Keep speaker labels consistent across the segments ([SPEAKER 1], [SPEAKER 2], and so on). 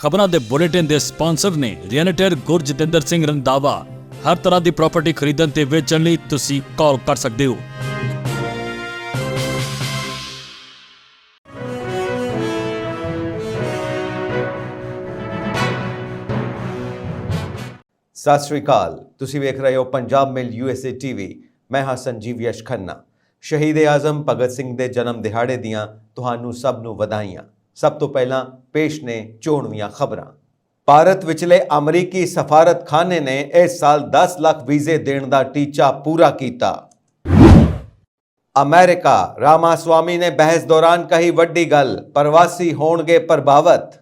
[SPEAKER 1] ਖਬਰਾਂ ਦੇ ਬੁਲੇਟਿਨ ਦੇ ਸਪਾਂਸਰ ਨੇ ਰੀਅਲਟਰ ਗੁਰਜਿੰਦਰ ਸਿੰਘ ਰੰਧਾਵਾ। ਹਰ ਤਰ੍ਹਾਂ ਦੀ ਪ੍ਰਾਪਰਟੀ ਖਰੀਦਣ ਤੇ ਵੇਚਣ ਲਈ ਤੁਸੀਂ ਕਾਲ ਕਰ ਸਕਦੇ ਹੋ।
[SPEAKER 2] ਸਤਿ ਸ਼੍ਰੀ ਅਕਾਲ, ਤੁਸੀਂ ਵੇਖ ਰਹੇ ਹੋ ਪੰਜਾਬ ਮੇਲ USA TV। ਮੈਂ ਹਾਂ ਸੰਜੀਵ ਯਸ਼ ਖੰਨਾ। ਸ਼ਹੀਦ-ਏ-ਆਜ਼ਮ ਭਗਤ ਸਿੰਘ ਦੇ ਜਨਮ ਦਿਹਾੜੇ ਦੀਆਂ ਤੁਹਾਨੂੰ ਸਭ ਨੂੰ ਵਧਾਈਆਂ। ਸਭ ਤੋਂ ਪਹਿਲਾਂ ਪੇਸ਼ ਨੇ ਚੋਣਵੀਆਂ ਖਬਰਾਂ। ਭਾਰਤ ਵਿਚਲੇ ਅਮਰੀਕੀ ਸਫਾਰਤਖਾਨੇ ਨੇ ਇਸ ਸਾਲ 10 ਲੱਖ ਵੀਜ਼ੇ ਦੇਣ ਦਾ ਟੀਚਾ ਪੂਰਾ ਕੀਤਾ। ਅਮਰੀਕਾ ਰਾਮਾਸਵਾਮੀ ਨੇ ਬਹਿਸ ਦੌਰਾਨ ਕਹੀ ਵੱਡੀ ਗੱਲ, ਪ੍ਰਵਾਸੀ ਹੋਣਗੇ ਪ੍ਰਭਾਵਿਤ।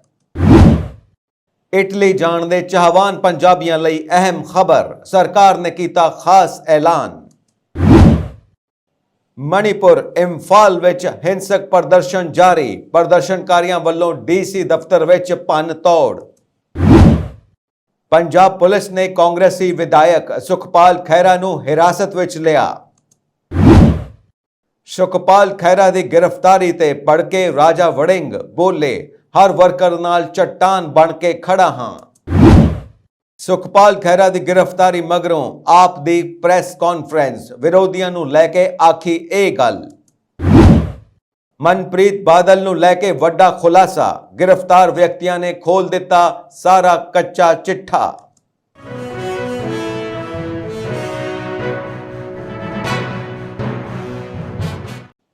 [SPEAKER 2] ਇਟਲੀ ਜਾਣ ਦੇ ਚਾਹਵਾਨ ਪੰਜਾਬੀਆਂ ਲਈ ਅਹਿਮ ਖਬਰ, ਸਰਕਾਰ ਨੇ ਕੀਤਾ ਖਾਸ ਐਲਾਨ। ਮਣੀਪੁਰ ਇੰਫਾਲ ਵਿੱਚ ਹਿੰਸਕ ਪ੍ਰਦਰਸ਼ਨ ਜਾਰੀ, ਪ੍ਰਦਰਸ਼ਨਕਾਰੀਆਂ ਵੱਲੋਂ DC ਦਫ਼ਤਰ ਵਿੱਚ ਭੰਨ ਤੋੜ। ਪੰਜਾਬ ਪੁਲਿਸ ਨੇ ਕਾਂਗਰਸੀ ਵਿਧਾਇਕ ਸੁਖਪਾਲ ਖਹਿਰਾ ਨੂੰ ਹਿਰਾਸਤ ਵਿੱਚ ਲਿਆ। ਸੁਖਪਾਲ ਖਹਿਰਾ ਦੀ ਗ੍ਰਿਫਤਾਰੀ ਤੇ ਭੜਕੇ ਰਾਜਾ ਵੜਿੰਗ ਬੋਲੇ, ਹਰ ਵਰਕਰ ਨਾਲ ਚੱਟਾਨ ਬਣ ਕੇ ਖੜਾ ਹਾਂ। ਸੁਖਪਾਲ ਖਹਿਰਾ ਦੀ ਗ੍ਰਿਫਤਾਰੀ ਮਗਰੋਂ ਆਪ ਦੀ ਪ੍ਰੈਸ ਕਾਨਫਰੰਸ, ਵਿਰੋਧੀਆਂ ਨੂੰ ਲੈ ਕੇ ਆਖੀ ਇਹ ਗੱਲ। ਮਨਪ੍ਰੀਤ ਬਾਦਲ ਨੂੰ ਲੈ ਕੇ ਵੱਡਾ ਖੁਲਾਸਾ, ਗ੍ਰਿਫਤਾਰ ਵਿਅਕਤੀਆਂ ਨੇ ਖੋਲ ਦਿੱਤਾ ਸਾਰਾ ਕੱਚਾ ਚਿੱਠਾ।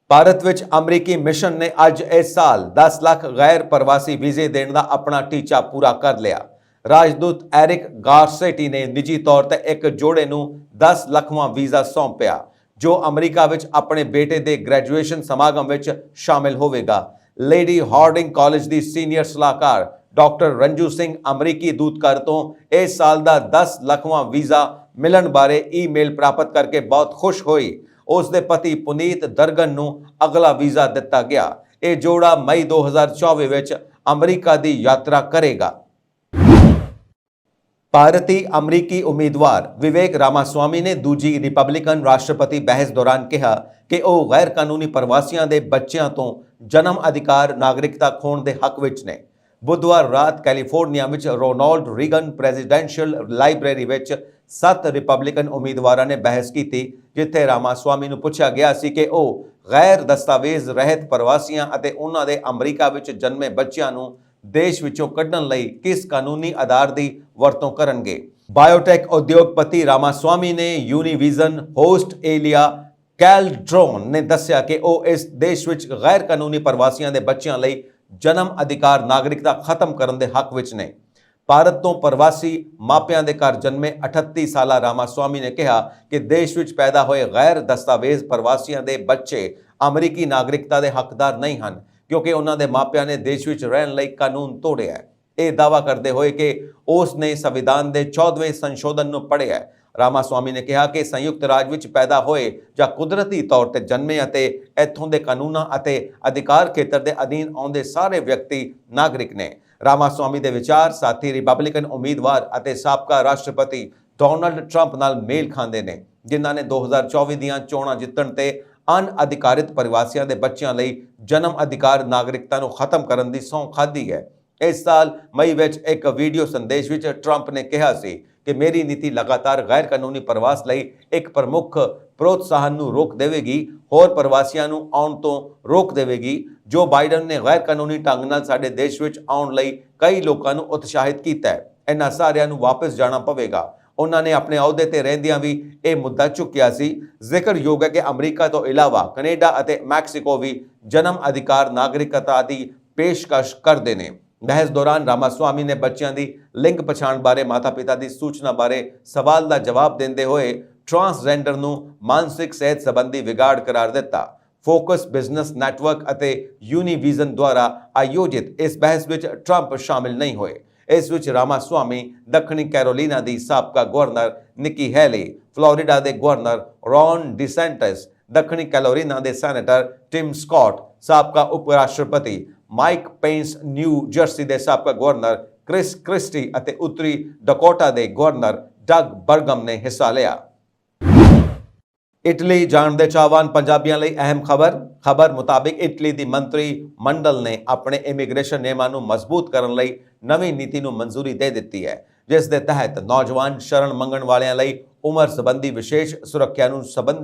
[SPEAKER 2] ਭਾਰਤ ਵਿੱਚ ਅਮਰੀਕੀ ਮਿਸ਼ਨ ਨੇ ਅੱਜ ਇਸ ਸਾਲ 10 ਲੱਖ ਗੈਰ ਪ੍ਰਵਾਸੀ ਵੀਜ਼ੇ ਦੇਣ ਦਾ ਆਪਣਾ ਟੀਚਾ ਪੂਰਾ ਕਰ ਲਿਆ। ਰਾਜਦੂਤ ਐਰਿਕ ਗਾਰਸੇਟੀ ਨੇ ਨਿੱਜੀ ਤੌਰ ਤੇ ਇੱਕ ਜੋੜੇ ਨੂੰ 10 ਲੱਖਵਾਂ ਵੀਜ਼ਾ ਸੌਂਪਿਆ, ਜੋ ਅਮਰੀਕਾ ਵਿੱਚ ਆਪਣੇ ਬੇਟੇ ਦੇ ਗ੍ਰੈਜੂਏਸ਼ਨ ਸਮਾਗਮ ਵਿੱਚ ਸ਼ਾਮਿਲ ਹੋਵੇਗਾ। ਲੇਡੀ ਹਾਰਡਿੰਗ ਕਾਲਜ ਦੀ ਸੀਨੀਅਰ ਸਲਾਹਕਾਰ ਡਾਕਟਰ ਰੰਜੂ ਸਿੰਘ ਅਮਰੀਕੀ ਦੂਤਘਰ ਤੋਂ ਇਸ ਸਾਲ ਦਾ 10 ਲੱਖਵਾਂ ਵੀਜ਼ਾ ਮਿਲਣ ਬਾਰੇ ਈਮੇਲ ਪ੍ਰਾਪਤ ਕਰਕੇ ਬਹੁਤ ਖੁਸ਼ ਹੋਈ। ਉਸ ਦੇ ਪਤੀ ਪੁਨੀਤ ਦਰਗਨ ਨੂੰ ਅਗਲਾ ਵੀਜ਼ਾ ਦਿੱਤਾ ਗਿਆ। ਇਹ ਜੋੜਾ ਮਈ 2024 ਵਿੱਚ ਅਮਰੀਕਾ ਦੀ ਯਾਤਰਾ ਕਰੇਗਾ। ਭਾਰਤੀ ਅਮਰੀਕੀ ਉਮੀਦਵਾਰ ਵਿਵੇਕ ਰਾਮਾਸਵਾਮੀ ਨੇ ਦੂਜੀ ਰਿਪਬਲਿਕਨ ਰਾਸ਼ਟਰਪਤੀ ਬਹਿਸ ਦੌਰਾਨ ਕਿਹਾ ਕਿ ਉਹ ਗੈਰ ਕਾਨੂੰਨੀ ਪ੍ਰਵਾਸੀਆਂ ਦੇ ਬੱਚਿਆਂ ਤੋਂ ਜਨਮ ਅਧਿਕਾਰ ਨਾਗਰਿਕਤਾ ਖੋਣ ਦੇ ਹੱਕ ਵਿੱਚ ਨੇ। ਬੁੱਧਵਾਰ ਰਾਤ ਕੈਲੀਫੋਰਨੀਆ ਵਿੱਚ ਰੋਨਾਲਡ ਰੀਗਨ ਪ੍ਰੈਜ਼ੀਡੈਂਸ਼ੀਅਲ ਲਾਇਬ੍ਰੇਰੀ ਵਿੱਚ 7 ਰਿਪਬਲਿਕਨ ਉਮੀਦਵਾਰਾਂ ਨੇ ਬਹਿਸ ਕੀਤੀ, ਜਿੱਥੇ ਰਾਮਾਸਵਾਮੀ ਨੂੰ ਪੁੱਛਿਆ ਗਿਆ ਸੀ ਕਿ ਉਹ ਗੈਰ ਦਸਤਾਵੇਜ਼ ਰਹਿਤ ਪ੍ਰਵਾਸੀਆਂ ਅਤੇ ਉਹਨਾਂ ਦੇ ਅਮਰੀਕਾ ਵਿੱਚ ਜਨਮੇ ਬੱਚਿਆਂ ਨੂੰ ਦੇਸ਼ ਵਿੱਚੋਂ ਕੱਢਣ ਲਈ ਕਿਸ ਕਾਨੂੰਨੀ ਆਧਾਰ ਦੀ ਵਰਤੋਂ ਕਰਨਗੇ। ਬਾਇਓਟੈਕ ਉਦਯੋਗਪਤੀ ਰਾਮਾਸਵਾਮੀ ਨੇ ਯੂਨੀਵਿਜ਼ਨ ਹੋਸਟ ਏਲੀਆ ਕੈਲਡਰੋਨ ਨੇ ਦੱਸਿਆ ਕਿ ਉਹ ਇਸ ਦੇਸ਼ ਵਿੱਚ ਗੈਰ ਕਾਨੂੰਨੀ ਪ੍ਰਵਾਸੀਆਂ ਦੇ ਬੱਚਿਆਂ ਲਈ ਜਨਮ ਅਧਿਕਾਰ ਨਾਗਰਿਕਤਾ ਖਤਮ ਕਰਨ ਦੇ ਹੱਕ ਵਿੱਚ ਨੇ। ਭਾਰਤ ਤੋਂ ਪ੍ਰਵਾਸੀ ਮਾਪਿਆਂ ਦੇ ਘਰ ਜਨਮੇ 38 ਸਾਲਾ ਰਾਮਾਸਵਾਮੀ ਨੇ ਕਿਹਾ ਕਿ ਦੇਸ਼ ਵਿੱਚ ਪੈਦਾ ਹੋਏ ਗੈਰ ਦਸਤਾਵੇਜ਼ ਪ੍ਰਵਾਸੀਆਂ ਦੇ ਬੱਚੇ ਅਮਰੀਕੀ ਨਾਗਰਿਕਤਾ ਦੇ ਹੱਕਦਾਰ ਨਹੀਂ ਹਨ, ਕਿਉਂਕਿ ਉਹਨਾਂ ਦੇ ਮਾਪਿਆਂ ਨੇ ਦੇਸ਼ ਵਿੱਚ ਰਹਿਣ ਲਈ ਕਾਨੂੰਨ ਤੋੜਿਆ ਹੈ। ਇਹ ਦਾਅਵਾ ਕਰਦੇ ਹੋਏ ਕਿ ਉਸ ਨੇ ਸੰਵਿਧਾਨ ਦੇ 14ਵੇਂ ਸੰਸ਼ੋਧਨ ਨੂੰ ਪੜ੍ਹਿਆ ਹੈ। ਰਾਮਾਸਵਾਮੀ ਨੇ ਕਿਹਾ ਕਿ ਸੰਯੁਕਤ ਰਾਜ ਵਿੱਚ ਪੈਦਾ ਹੋਏ ਜਾਂ ਕੁਦਰਤੀ ਤੌਰ ਤੇ ਜਨਮੇ ਅਤੇ ਇੱਥੋਂ ਦੇ ਕਾਨੂੰਨਾਂ ਅਤੇ ਅਧਿਕਾਰ ਖੇਤਰ ਦੇ ਅਧੀਨ ਆਉਂਦੇ ਸਾਰੇ ਵਿਅਕਤੀ ਨਾਗਰਿਕ ਨੇ। ਰਾਮਾਸਵਾਮੀ ਦੇ ਵਿਚਾਰ ਸਾਥੀ ਰਿਪਬਲਿਕਨ ਉਮੀਦਵਾਰ ਅਤੇ ਸਾਬਕਾ ਰਾਸ਼ਟਰਪਤੀ ਡੋਨਾਲਡ ਟਰੰਪ ਨਾਲ ਮੇਲ ਖਾਂਦੇ ਨੇ, ਜਿਨ੍ਹਾਂ ਨੇ 2024 ਦੀਆਂ ਚੋਣਾਂ ਜਿੱਤਣ ਤੇ ਅਣਅਧਿਕਾਰਿਤ ਪ੍ਰਵਾਸੀਆਂ ਦੇ ਬੱਚਿਆਂ ਲਈ ਜਨਮ ਅਧਿਕਾਰ ਨਾਗਰਿਕਤਾ ਨੂੰ ਖਤਮ ਕਰਨ ਦੀ ਸਹੁੰ ਖਾਧੀ ਹੈ। ਇਸ ਸਾਲ ਮਈ ਵਿੱਚ ਇੱਕ ਵੀਡੀਓ ਸੰਦੇਸ਼ ਵਿੱਚ ਟਰੰਪ ਨੇ ਕਿਹਾ ਸੀ ਕਿ ਮੇਰੀ ਨੀਤੀ ਲਗਾਤਾਰ ਗੈਰ ਕਾਨੂੰਨੀ ਪ੍ਰਵਾਸ ਲਈ ਇੱਕ ਪ੍ਰਮੁੱਖ ਪ੍ਰੋਤਸਾਹਨ ਨੂੰ ਰੋਕ ਦੇਵੇਗੀ, ਹੋਰ ਪ੍ਰਵਾਸੀਆਂ ਨੂੰ ਆਉਣ ਤੋਂ ਰੋਕ ਦੇਵੇਗੀ। ਜੋ ਬਾਈਡਨ ਨੇ ਗੈਰ ਕਾਨੂੰਨੀ ਢੰਗ ਨਾਲ ਸਾਡੇ ਦੇਸ਼ ਵਿੱਚ ਆਉਣ ਲਈ ਕਈ ਲੋਕਾਂ ਨੂੰ ਉਤਸ਼ਾਹਿਤ ਕੀਤਾ ਹੈ। ਇਹਨਾਂ ਸਾਰਿਆਂ ਨੂੰ ਵਾਪਸ ਜਾਣਾ ਪਵੇਗਾ। ਉਹਨਾਂ ਨੇ ਆਪਣੇ ਅਹੁਦੇ ਤੇ ਰਹਿੰਦਿਆਂ ਵੀ ਇਹ ਮੁੱਦਾ ਚੁੱਕਿਆ ਸੀ। ਜ਼ਿਕਰਯੋਗ ਹੈ ਕਿ ਅਮਰੀਕਾ ਤੋਂ ਇਲਾਵਾ ਕੈਨੇਡਾ ਅਤੇ ਮੈਕਸੀਕੋ ਵੀ ਜਨਮ ਅਧਿਕਾਰ ਨਾਗਰਿਕਤਾ ਦੀ ਪੇਸ਼ਕਸ਼ ਕਰਦੇ ਨੇ। ਬਹਿਸ ਦੌਰਾਨ ਰਾਮਾਸਵਾਮੀ ਨੇ ਬੱਚਿਆਂ ਦੀ ਲਿੰਗ ਪਛਾਣ ਬਾਰੇ ਮਾਤਾ-ਪਿਤਾ ਦੀ ਸੂਚਨਾ ਬਾਰੇ ਸਵਾਲ ਦਾ ਜਵਾਬ ਦਿੰਦੇ ਹੋਏ ਟਰਾਂਸਜੈਂਡਰ ਨੂੰ ਮਾਨਸਿਕ ਸਿਹਤ ਸੰਬੰਧੀ ਵਿਗਾੜ ਕਰਾਰ ਦਿੱਤਾ। ਫੋਕਸ ਬਿਜ਼ਨਸ ਨੈਟਵਰਕ ਅਤੇ ਯੂਨੀਵਿਜ਼ਨ ਦੁਆਰਾ ਆਯੋਜਿਤ ਇਸ ਬਹਿਸ ਵਿੱਚ ਟਰੰਪ ਸ਼ਾਮਿਲ ਨਹੀਂ ਹੋਏ। ਇਸ ਵਿੱਚ ਰਾਮਾਸਵਾਮੀ ਦੱਖਣੀ ਕੈਰੋਲੀਨਾ ਦੀ ਸਾਬਕਾ ਗਵਰਨਰ ਨਿੱਕੀ ਹੈਲੀ, ਫਲੋਰੀਡਾ ਦੇ ਗਵਰਨਰ ਰੌਨ ਡਿਸੈਂਟਿਸ, ਦੱਖਣੀ ਕੈਰੋਲੀਨਾ ਦੇ ਸੈਨੇਟਰ ਟਿਮ ਸਕਾਟ, ਸਾਬਕਾ ਉਪ ਰਾਸ਼ਟਰਪਤੀ ਮਾਈਕ ਪੈਂਸ, ਨਿਊ ਜਰਸੀ ਦੇ ਸਾਬਕਾ ਗਵਰਨਰ ਕ੍ਰਿਸ ਕ੍ਰਿਸਟੀ ਅਤੇ ਉੱਤਰੀ ਡਕੋਟਾ ਦੇ ਗਵਰਨਰ ਡਗ ਬਰਗਮ ਨੇ ਹਿੱਸਾ ਲਿਆ। ਇਟਲੀ ਜਾਣ ਦੇ ਚਾਹਵਾਨ ਪੰਜਾਬੀਆਂ ਲਈ ਅਹਿਮ ਖਬਰ ਮੁਤਾਬਿਕ ਇਟਲੀ ਦੀ ਮੰਤਰੀ ਮੰਡਲ ਨੇ ਆਪਣੇ ਇਮੀਗ੍ਰੇਸ਼ਨ ਨਿਯਮਾਂ ਨੂੰ ਮਜ਼ਬੂਤ ਕਰਨ ਲਈ ਨਵੀਂ ਨੀਤੀ ਨੂੰ ਮਨਜ਼ੂਰੀ ਦੇ ਦਿੱਤੀ ਹੈ, ਜਿਸ ਦੇ ਤਹਿਤ ਨੌਜਵਾਨ ਸ਼ਰਨ ਮੰਗਣ ਵਾਲਿਆਂ ਲਈ ਉਮਰ ਸੰਬੰਧੀ ਵਿਸ਼ੇਸ਼ ਸੁਰੱਖਿਆ ਨੂੰ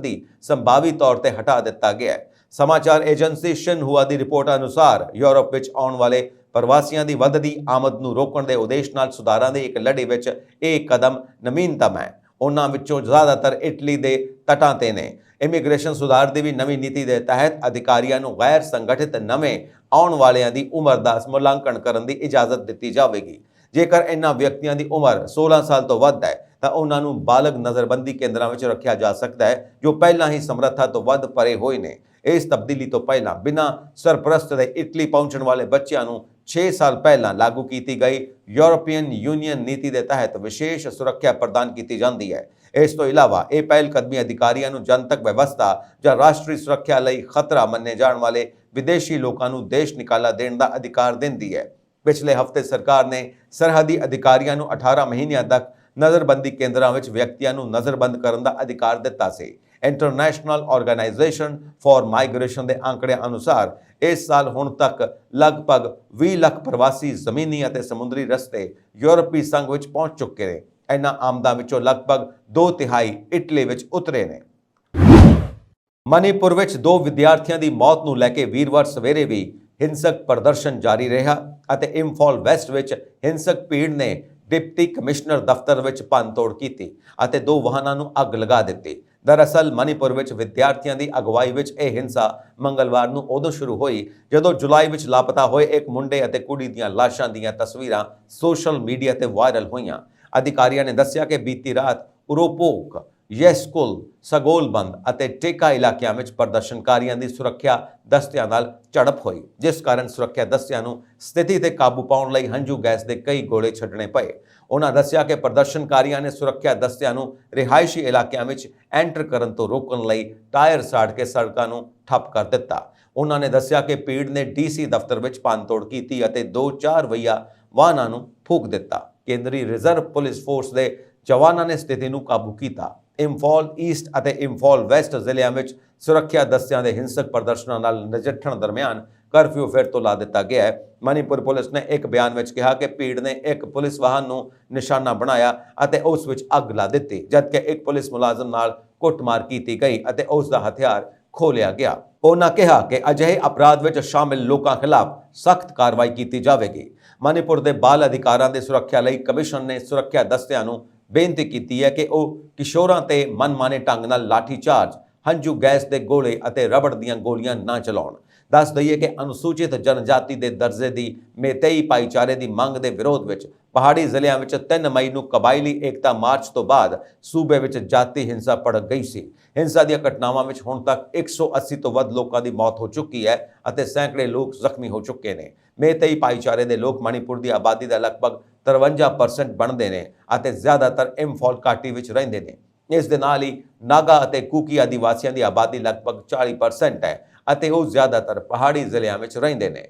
[SPEAKER 2] ਸੰਭਾਵੀ ਤੌਰ ਤੇ ਹਟਾ ਦਿੱਤਾ ਗਿਆ ਹੈ। ਸਮਾਚਾਰ ਏਜੰਸੀ ਸ਼ਿਨਹੁਆ ਦੀ ਰਿਪੋਰਟ ਅਨੁਸਾਰ ਯੂਰਪ ਵਿੱਚ ਆਉਣ ਵਾਲੇ ਪ੍ਰਵਾਸੀਆਂ ਦੀ ਵੱਧਦੀ ਆਮਦ ਨੂੰ ਰੋਕਣ ਦੇ ਉਦੇਸ਼ ਨਾਲ ਸੁਧਾਰਾਂ ਦੀ ਇੱਕ ਲੜੀ ਵਿੱਚ ਇਹ ਕਦਮ ਨਵੀਨਤਮ ਹੈ। ਉਹਨਾਂ ਵਿੱਚੋਂ ਜ਼ਿਆਦਾਤਰ ਇਟਲੀ ਦੇ ਤਟਾਂ ਤੇ ਨੇ। ਇਮੀਗ੍ਰੇਸ਼ਨ ਸੁਧਾਰ ਦੀ ਵੀ ਨਵੀਂ ਨੀਤੀ ਦੇ ਤਹਿਤ ਅਧਿਕਾਰੀਆਂ ਨੂੰ ਗੈਰ ਸੰਗਠਿਤ ਨਵੇਂ ਆਉਣ ਵਾਲਿਆਂ ਦੀ ਉਮਰ ਦਾ ਮੁਲਾਂਕਣ ਕਰਨ ਦੀ ਇਜਾਜ਼ਤ ਦਿੱਤੀ ਜਾਵੇਗੀ। ਜੇਕਰ ਇਹਨਾਂ ਵਿਅਕਤੀਆਂ ਦੀ ਉਮਰ 16 ਸਾਲ ਤੋਂ ਵੱਧ ਹੈ ਤਾਂ ਉਹਨਾਂ ਨੂੰ ਬਾਲਗ ਨਜ਼ਰਬੰਦੀ ਕੇਂਦਰਾਂ ਵਿੱਚ ਰੱਖਿਆ ਜਾ ਸਕਦਾ ਹੈ, ਜੋ ਪਹਿਲਾਂ ਹੀ ਸਮਰੱਥਾ ਤੋਂ ਵੱਧ ਪਰੇ ਹੋਏ ਨੇ। ਇਸ ਤਬਦੀਲੀ ਤੋਂ ਪਹਿਲਾਂ ਬਿਨਾਂ ਸਰਪ੍ਰਸਤ ਦੇ ਇਟਲੀ ਪਹੁੰਚਣ ਵਾਲੇ ਬੱਚਿਆਂ ਨੂੰ 6 ਸਾਲ ਪਹਿਲਾਂ ਲਾਗੂ ਕੀਤੀ ਗਈ ਯੂਰਪੀਅਨ ਯੂਨੀਅਨ ਨੀਤੀ ਦੇ ਤਹਿਤ ਵਿਸ਼ੇਸ਼ ਸੁਰੱਖਿਆ ਪ੍ਰਦਾਨ ਕੀਤੀ ਜਾਂਦੀ ਹੈ। ਇਸ ਤੋਂ ਇਲਾਵਾ ਇਹ ਪਹਿਲ ਕਦਮੀ ਅਧਿਕਾਰੀਆਂ ਨੂੰ ਜਨਤਕ ਵਿਵਸਥਾ ਜਾਂ ਰਾਸ਼ਟਰੀ ਸੁਰੱਖਿਆ ਲਈ ਖਤਰਾ ਮੰਨੇ ਜਾਣ ਵਾਲੇ ਵਿਦੇਸ਼ੀ ਲੋਕਾਂ ਨੂੰ ਦੇਸ਼ ਨਿਕਾਲਾ ਦੇਣ ਦਾ ਅਧਿਕਾਰ ਦਿੰਦੀ ਹੈ। ਪਿਛਲੇ ਹਫ਼ਤੇ ਸਰਕਾਰ ਨੇ ਸਰਹੱਦੀ ਅਧਿਕਾਰੀਆਂ ਨੂੰ 18 ਮਹੀਨਿਆਂ ਤੱਕ ਨਜ਼ਰਬੰਦੀ ਕੇਂਦਰਾਂ ਵਿੱਚ ਵਿਅਕਤੀਆਂ ਨੂੰ ਨਜ਼ਰਬੰਦ ਕਰਨ ਦਾ ਅਧਿਕਾਰ ਦਿੱਤਾ ਸੀ। ਇੰਟਰਨੈਸ਼ਨਲ ਆਰਗੇਨਾਈਜੇਸ਼ਨ ਫਾਰ ਮਾਈਗ੍ਰੇਸ਼ਨ ਦੇ ਅੰਕੜਿਆਂ ਅਨੁਸਾਰ ਇਸ ਸਾਲ ਹੁਣ ਤੱਕ ਲਗਭਗ 20 ਲੱਖ ਪ੍ਰਵਾਸੀ ਜ਼ਮੀਨੀ ਅਤੇ ਸਮੁੰਦਰੀ ਰਸਤੇ ਯੂਰਪੀ ਸੰਘ ਵਿੱਚ ਪਹੁੰਚ ਚੁੱਕੇ ਨੇ। ਇਹਨਾਂ ਆਮਦਾਂ ਵਿੱਚੋਂ ਲਗਭਗ 2/3 ਇਟਲੀ ਵਿੱਚ ਉਤਰੇ ਨੇ। ਮਨੀਪੁਰ ਵਿੱਚ 2 ਵਿਦਿਆਰਥੀਆਂ ਦੀ ਮੌਤ ਨੂੰ ਲੈ ਕੇ ਵੀਰਵਾਰ ਸਵੇਰੇ ਵੀ ਹਿੰਸਕ ਪ੍ਰਦਰਸ਼ਨ ਜਾਰੀ ਰਿਹਾ ਅਤੇ ਇੰਫਾਲ ਵੈਸਟ ਵਿੱਚ ਹਿੰਸਕ ਭੀੜ ਨੇ ਡਿਪਟੀ ਕਮਿਸ਼ਨਰ ਦਫ਼ਤਰ ਵਿੱਚ ਭੰਨਤੋੜ ਕੀਤੀ ਅਤੇ 2 ਵਾਹਨਾਂ ਨੂੰ ਅੱਗ ਲਗਾ ਦਿੱਤੀ। ਦਰਅਸਲ ਮਨੀਪੁਰ ਵਿੱਚ ਵਿਦਿਆਰਥੀਆਂ ਦੀ ਅਗਵਾਈ ਵਿੱਚ ਇਹ ਹਿੰਸਾ ਮੰਗਲਵਾਰ ਨੂੰ ਉਦੋਂ ਸ਼ੁਰੂ ਹੋਈ ਜਦੋਂ ਜੁਲਾਈ ਵਿੱਚ ਲਾਪਤਾ ਹੋਏ ਇੱਕ ਮੁੰਡੇ ਅਤੇ ਕੁੜੀ ਦੀਆਂ ਲਾਸ਼ਾਂ ਦੀਆਂ ਤਸਵੀਰਾਂ ਸੋਸ਼ਲ ਮੀਡੀਆ ਤੇ ਵਾਇਰਲ ਹੋਈਆਂ। ਅਧਿਕਾਰੀਆਂ ਨੇ ਦੱਸਿਆ ਕਿ ਬੀਤੀ ਰਾਤ ਉਰੋਪੋਕ, ਯੈਸਕੁਲ, ਸਗੋਲਬੰਦ ਅਤੇ ਟੇਕਾ ਇਲਾਕਿਆਂ ਵਿੱਚ ਪ੍ਰਦਰਸ਼ਨਕਾਰੀਆਂ ਦੀ ਸੁਰੱਖਿਆ ਦਸਤਿਆਂ ਨਾਲ ਝੜਪ ਹੋਈ, ਜਿਸ ਕਾਰਨ ਸੁਰੱਖਿਆ ਦਸਤਿਆਂ ਨੂੰ ਸਥਿਤੀ ਤੇ ਕਾਬੂ ਪਾਉਣ ਲਈ ਹੰਝੂ ਗੈਸ ਦੇ ਕਈ ਗੋਲੇ ਛੱਡਣੇ ਪਏ। ਉਹਨਾਂ ਦੱਸਿਆ ਕਿ ਪ੍ਰਦਰਸ਼ਨਕਾਰੀਆਂ ਨੇ ਸੁਰੱਖਿਆ ਦਸਤਿਆਂ ਨੂੰ ਰਿਹਾਇਸ਼ੀ ਇਲਾਕਿਆਂ ਵਿੱਚ ਐਂਟਰ ਕਰਨ ਤੋਂ ਰੋਕਣ ਲਈ ਟਾਇਰ ਸਾੜ ਕੇ ਸੜਕਾਂ ਨੂੰ ਠੱਪ ਕਰ ਦਿੱਤਾ। ਉਹਨਾਂ ਨੇ ਦੱਸਿਆ ਕਿ ਭੀੜ ਨੇ ਡੀਸੀ ਦਫ਼ਤਰ ਵਿੱਚ ਭੰਨਤੋੜ ਕੀਤੀ ਅਤੇ 2 4-ਪਹੀਆ ਵਾਹਨਾਂ ਨੂੰ ਫੂਕ ਦਿੱਤਾ। ਕੇਂਦਰੀ ਰਿਜ਼ਰਵ ਪੁਲਿਸ ਫੋਰਸ ਦੇ ਜਵਾਨਾਂ ਨੇ ਸਥਿਤੀ ਨੂੰ ਕਾਬੂ ਕੀਤਾ। ਇੰਫਾਲ ਈਸਟ ਅਤੇ ਇੰਫਾਲ ਵੈਸਟ ਜ਼ਿਲ੍ਹਿਆਂ ਵਿੱਚ ਸੁਰੱਖਿਆ ਦਸਤਿਆਂ ਦੇ ਹਿੰਸਕ ਪ੍ਰਦਰਸ਼ਨਾਂ ਨਾਲ ਨਜਿੱਠਣ ਦਰਮਿਆਨ ਕਰਫਿਊ ਫਿਰ ਤੋਂ ਲਾ ਦਿੱਤਾ ਗਿਆ ਹੈ। ਮਨੀਪੁਰ ਪੁਲਿਸ ਨੇ ਇੱਕ ਬਿਆਨ ਵਿੱਚ ਕਿਹਾ ਕਿ ਭੀੜ ਨੇ ਇੱਕ ਪੁਲਿਸ ਵਾਹਨ ਨੂੰ ਨਿਸ਼ਾਨਾ ਬਣਾਇਆ ਅਤੇ ਉਸ ਵਿੱਚ ਅੱਗ ਲਾ ਦਿੱਤੀ, ਜਦਕਿ ਇੱਕ ਪੁਲਿਸ ਮੁਲਾਜ਼ਮ ਨਾਲ ਕੁੱਟਮਾਰ ਕੀਤੀ ਗਈ ਅਤੇ ਉਸ ਦਾ ਹਥਿਆਰ ਖੋਹ ਲਿਆ ਗਿਆ। ਉਹਨਾਂ ਕਿਹਾ ਕਿ ਅਜਿਹੇ ਅਪਰਾਧ ਵਿੱਚ ਸ਼ਾਮਿਲ ਲੋਕਾਂ ਖਿਲਾਫ ਸਖਤ ਕਾਰਵਾਈ ਕੀਤੀ ਜਾਵੇਗੀ। ਮਨੀਪੁਰ ਦੇ ਬਾਲ ਅਧਿਕਾਰਾਂ ਦੀ ਸੁਰੱਖਿਆ ਲਈ ਕਮਿਸ਼ਨ ਨੇ ਸੁਰੱਖਿਆ ਦਸਤਿਆਂ ਨੂੰ ਬੇਨਤੀ ਕੀਤੀ ਹੈ ਕਿ ਉਹ ਕਿਸ਼ੋਰਾਂ ਤੇ ਮਨਮਾਨੇ ਢੰਗ ਨਾਲ ਲਾਠੀ ਚਾਰਜ, ਹੰਝੂ ਗੈਸ ਦੇ ਗੋਲੇ ਅਤੇ ਰਬੜ ਦੀਆਂ ਗੋਲੀਆਂ ਨਾ ਚਲਾਉਣ। ਦੱਸ ਦਈਏ ਕਿ ਅਨੁਸੂਚਿਤ ਜਨਜਾਤੀ ਦੇ ਦਰਜੇ ਦੀ ਮੇਤੇਈ ਭਾਈਚਾਰੇ ਦੀ ਮੰਗ ਦੇ ਵਿਰੋਧ ਵਿੱਚ ਪਹਾੜੀ ਜ਼ਿਲ੍ਹਿਆਂ ਵਿੱਚ 3 ਮਈ ਨੂੰ ਕਬਾਇਲੀ ਏਕਤਾ ਮਾਰਚ ਤੋਂ ਬਾਅਦ ਸੂਬੇ ਵਿੱਚ ਜਾਤੀ ਹਿੰਸਾ ਭੜਕ ਗਈ ਸੀ। ਹਿੰਸਾ ਦੀਆਂ ਘਟਨਾਵਾਂ ਵਿੱਚ ਹੁਣ ਤੱਕ 180 ਤੋਂ ਵੱਧ ਲੋਕਾਂ ਦੀ ਮੌਤ ਹੋ ਚੁੱਕੀ ਹੈ ਅਤੇ ਸੈਂਕੜੇ ਲੋਕ ਜ਼ਖਮੀ ਹੋ ਚੁੱਕੇ ਨੇ। ਮੇਤੇਈ ਭਾਈਚਾਰੇ ਦੇ ਲੋਕ ਮਣੀਪੁਰ ਦੀ ਆਬਾਦੀ ਦਾ ਲਗਭਗ 53% ਬਣਦੇ ਨੇ ਅਤੇ ਜ਼ਿਆਦਾਤਰ ਇੰਫਾਲ ਘਾਟੀ ਵਿੱਚ ਰਹਿੰਦੇ ਨੇ। ਇਸ ਦੇ ਨਾਲ ਹੀ ਨਾਗਾ ਅਤੇ ਕੁਕੀ ਆਦੀਵਾਸੀਆਂ ਦੀ ਆਬਾਦੀ ਲਗਭਗ 40% ਹੈ ਅਤੇ ਉਹ ਜ਼ਿਆਦਾਤਰ ਪਹਾੜੀ ਜ਼ਿਲ੍ਹਿਆਂ ਵਿੱਚ ਰਹਿੰਦੇ ਨੇ।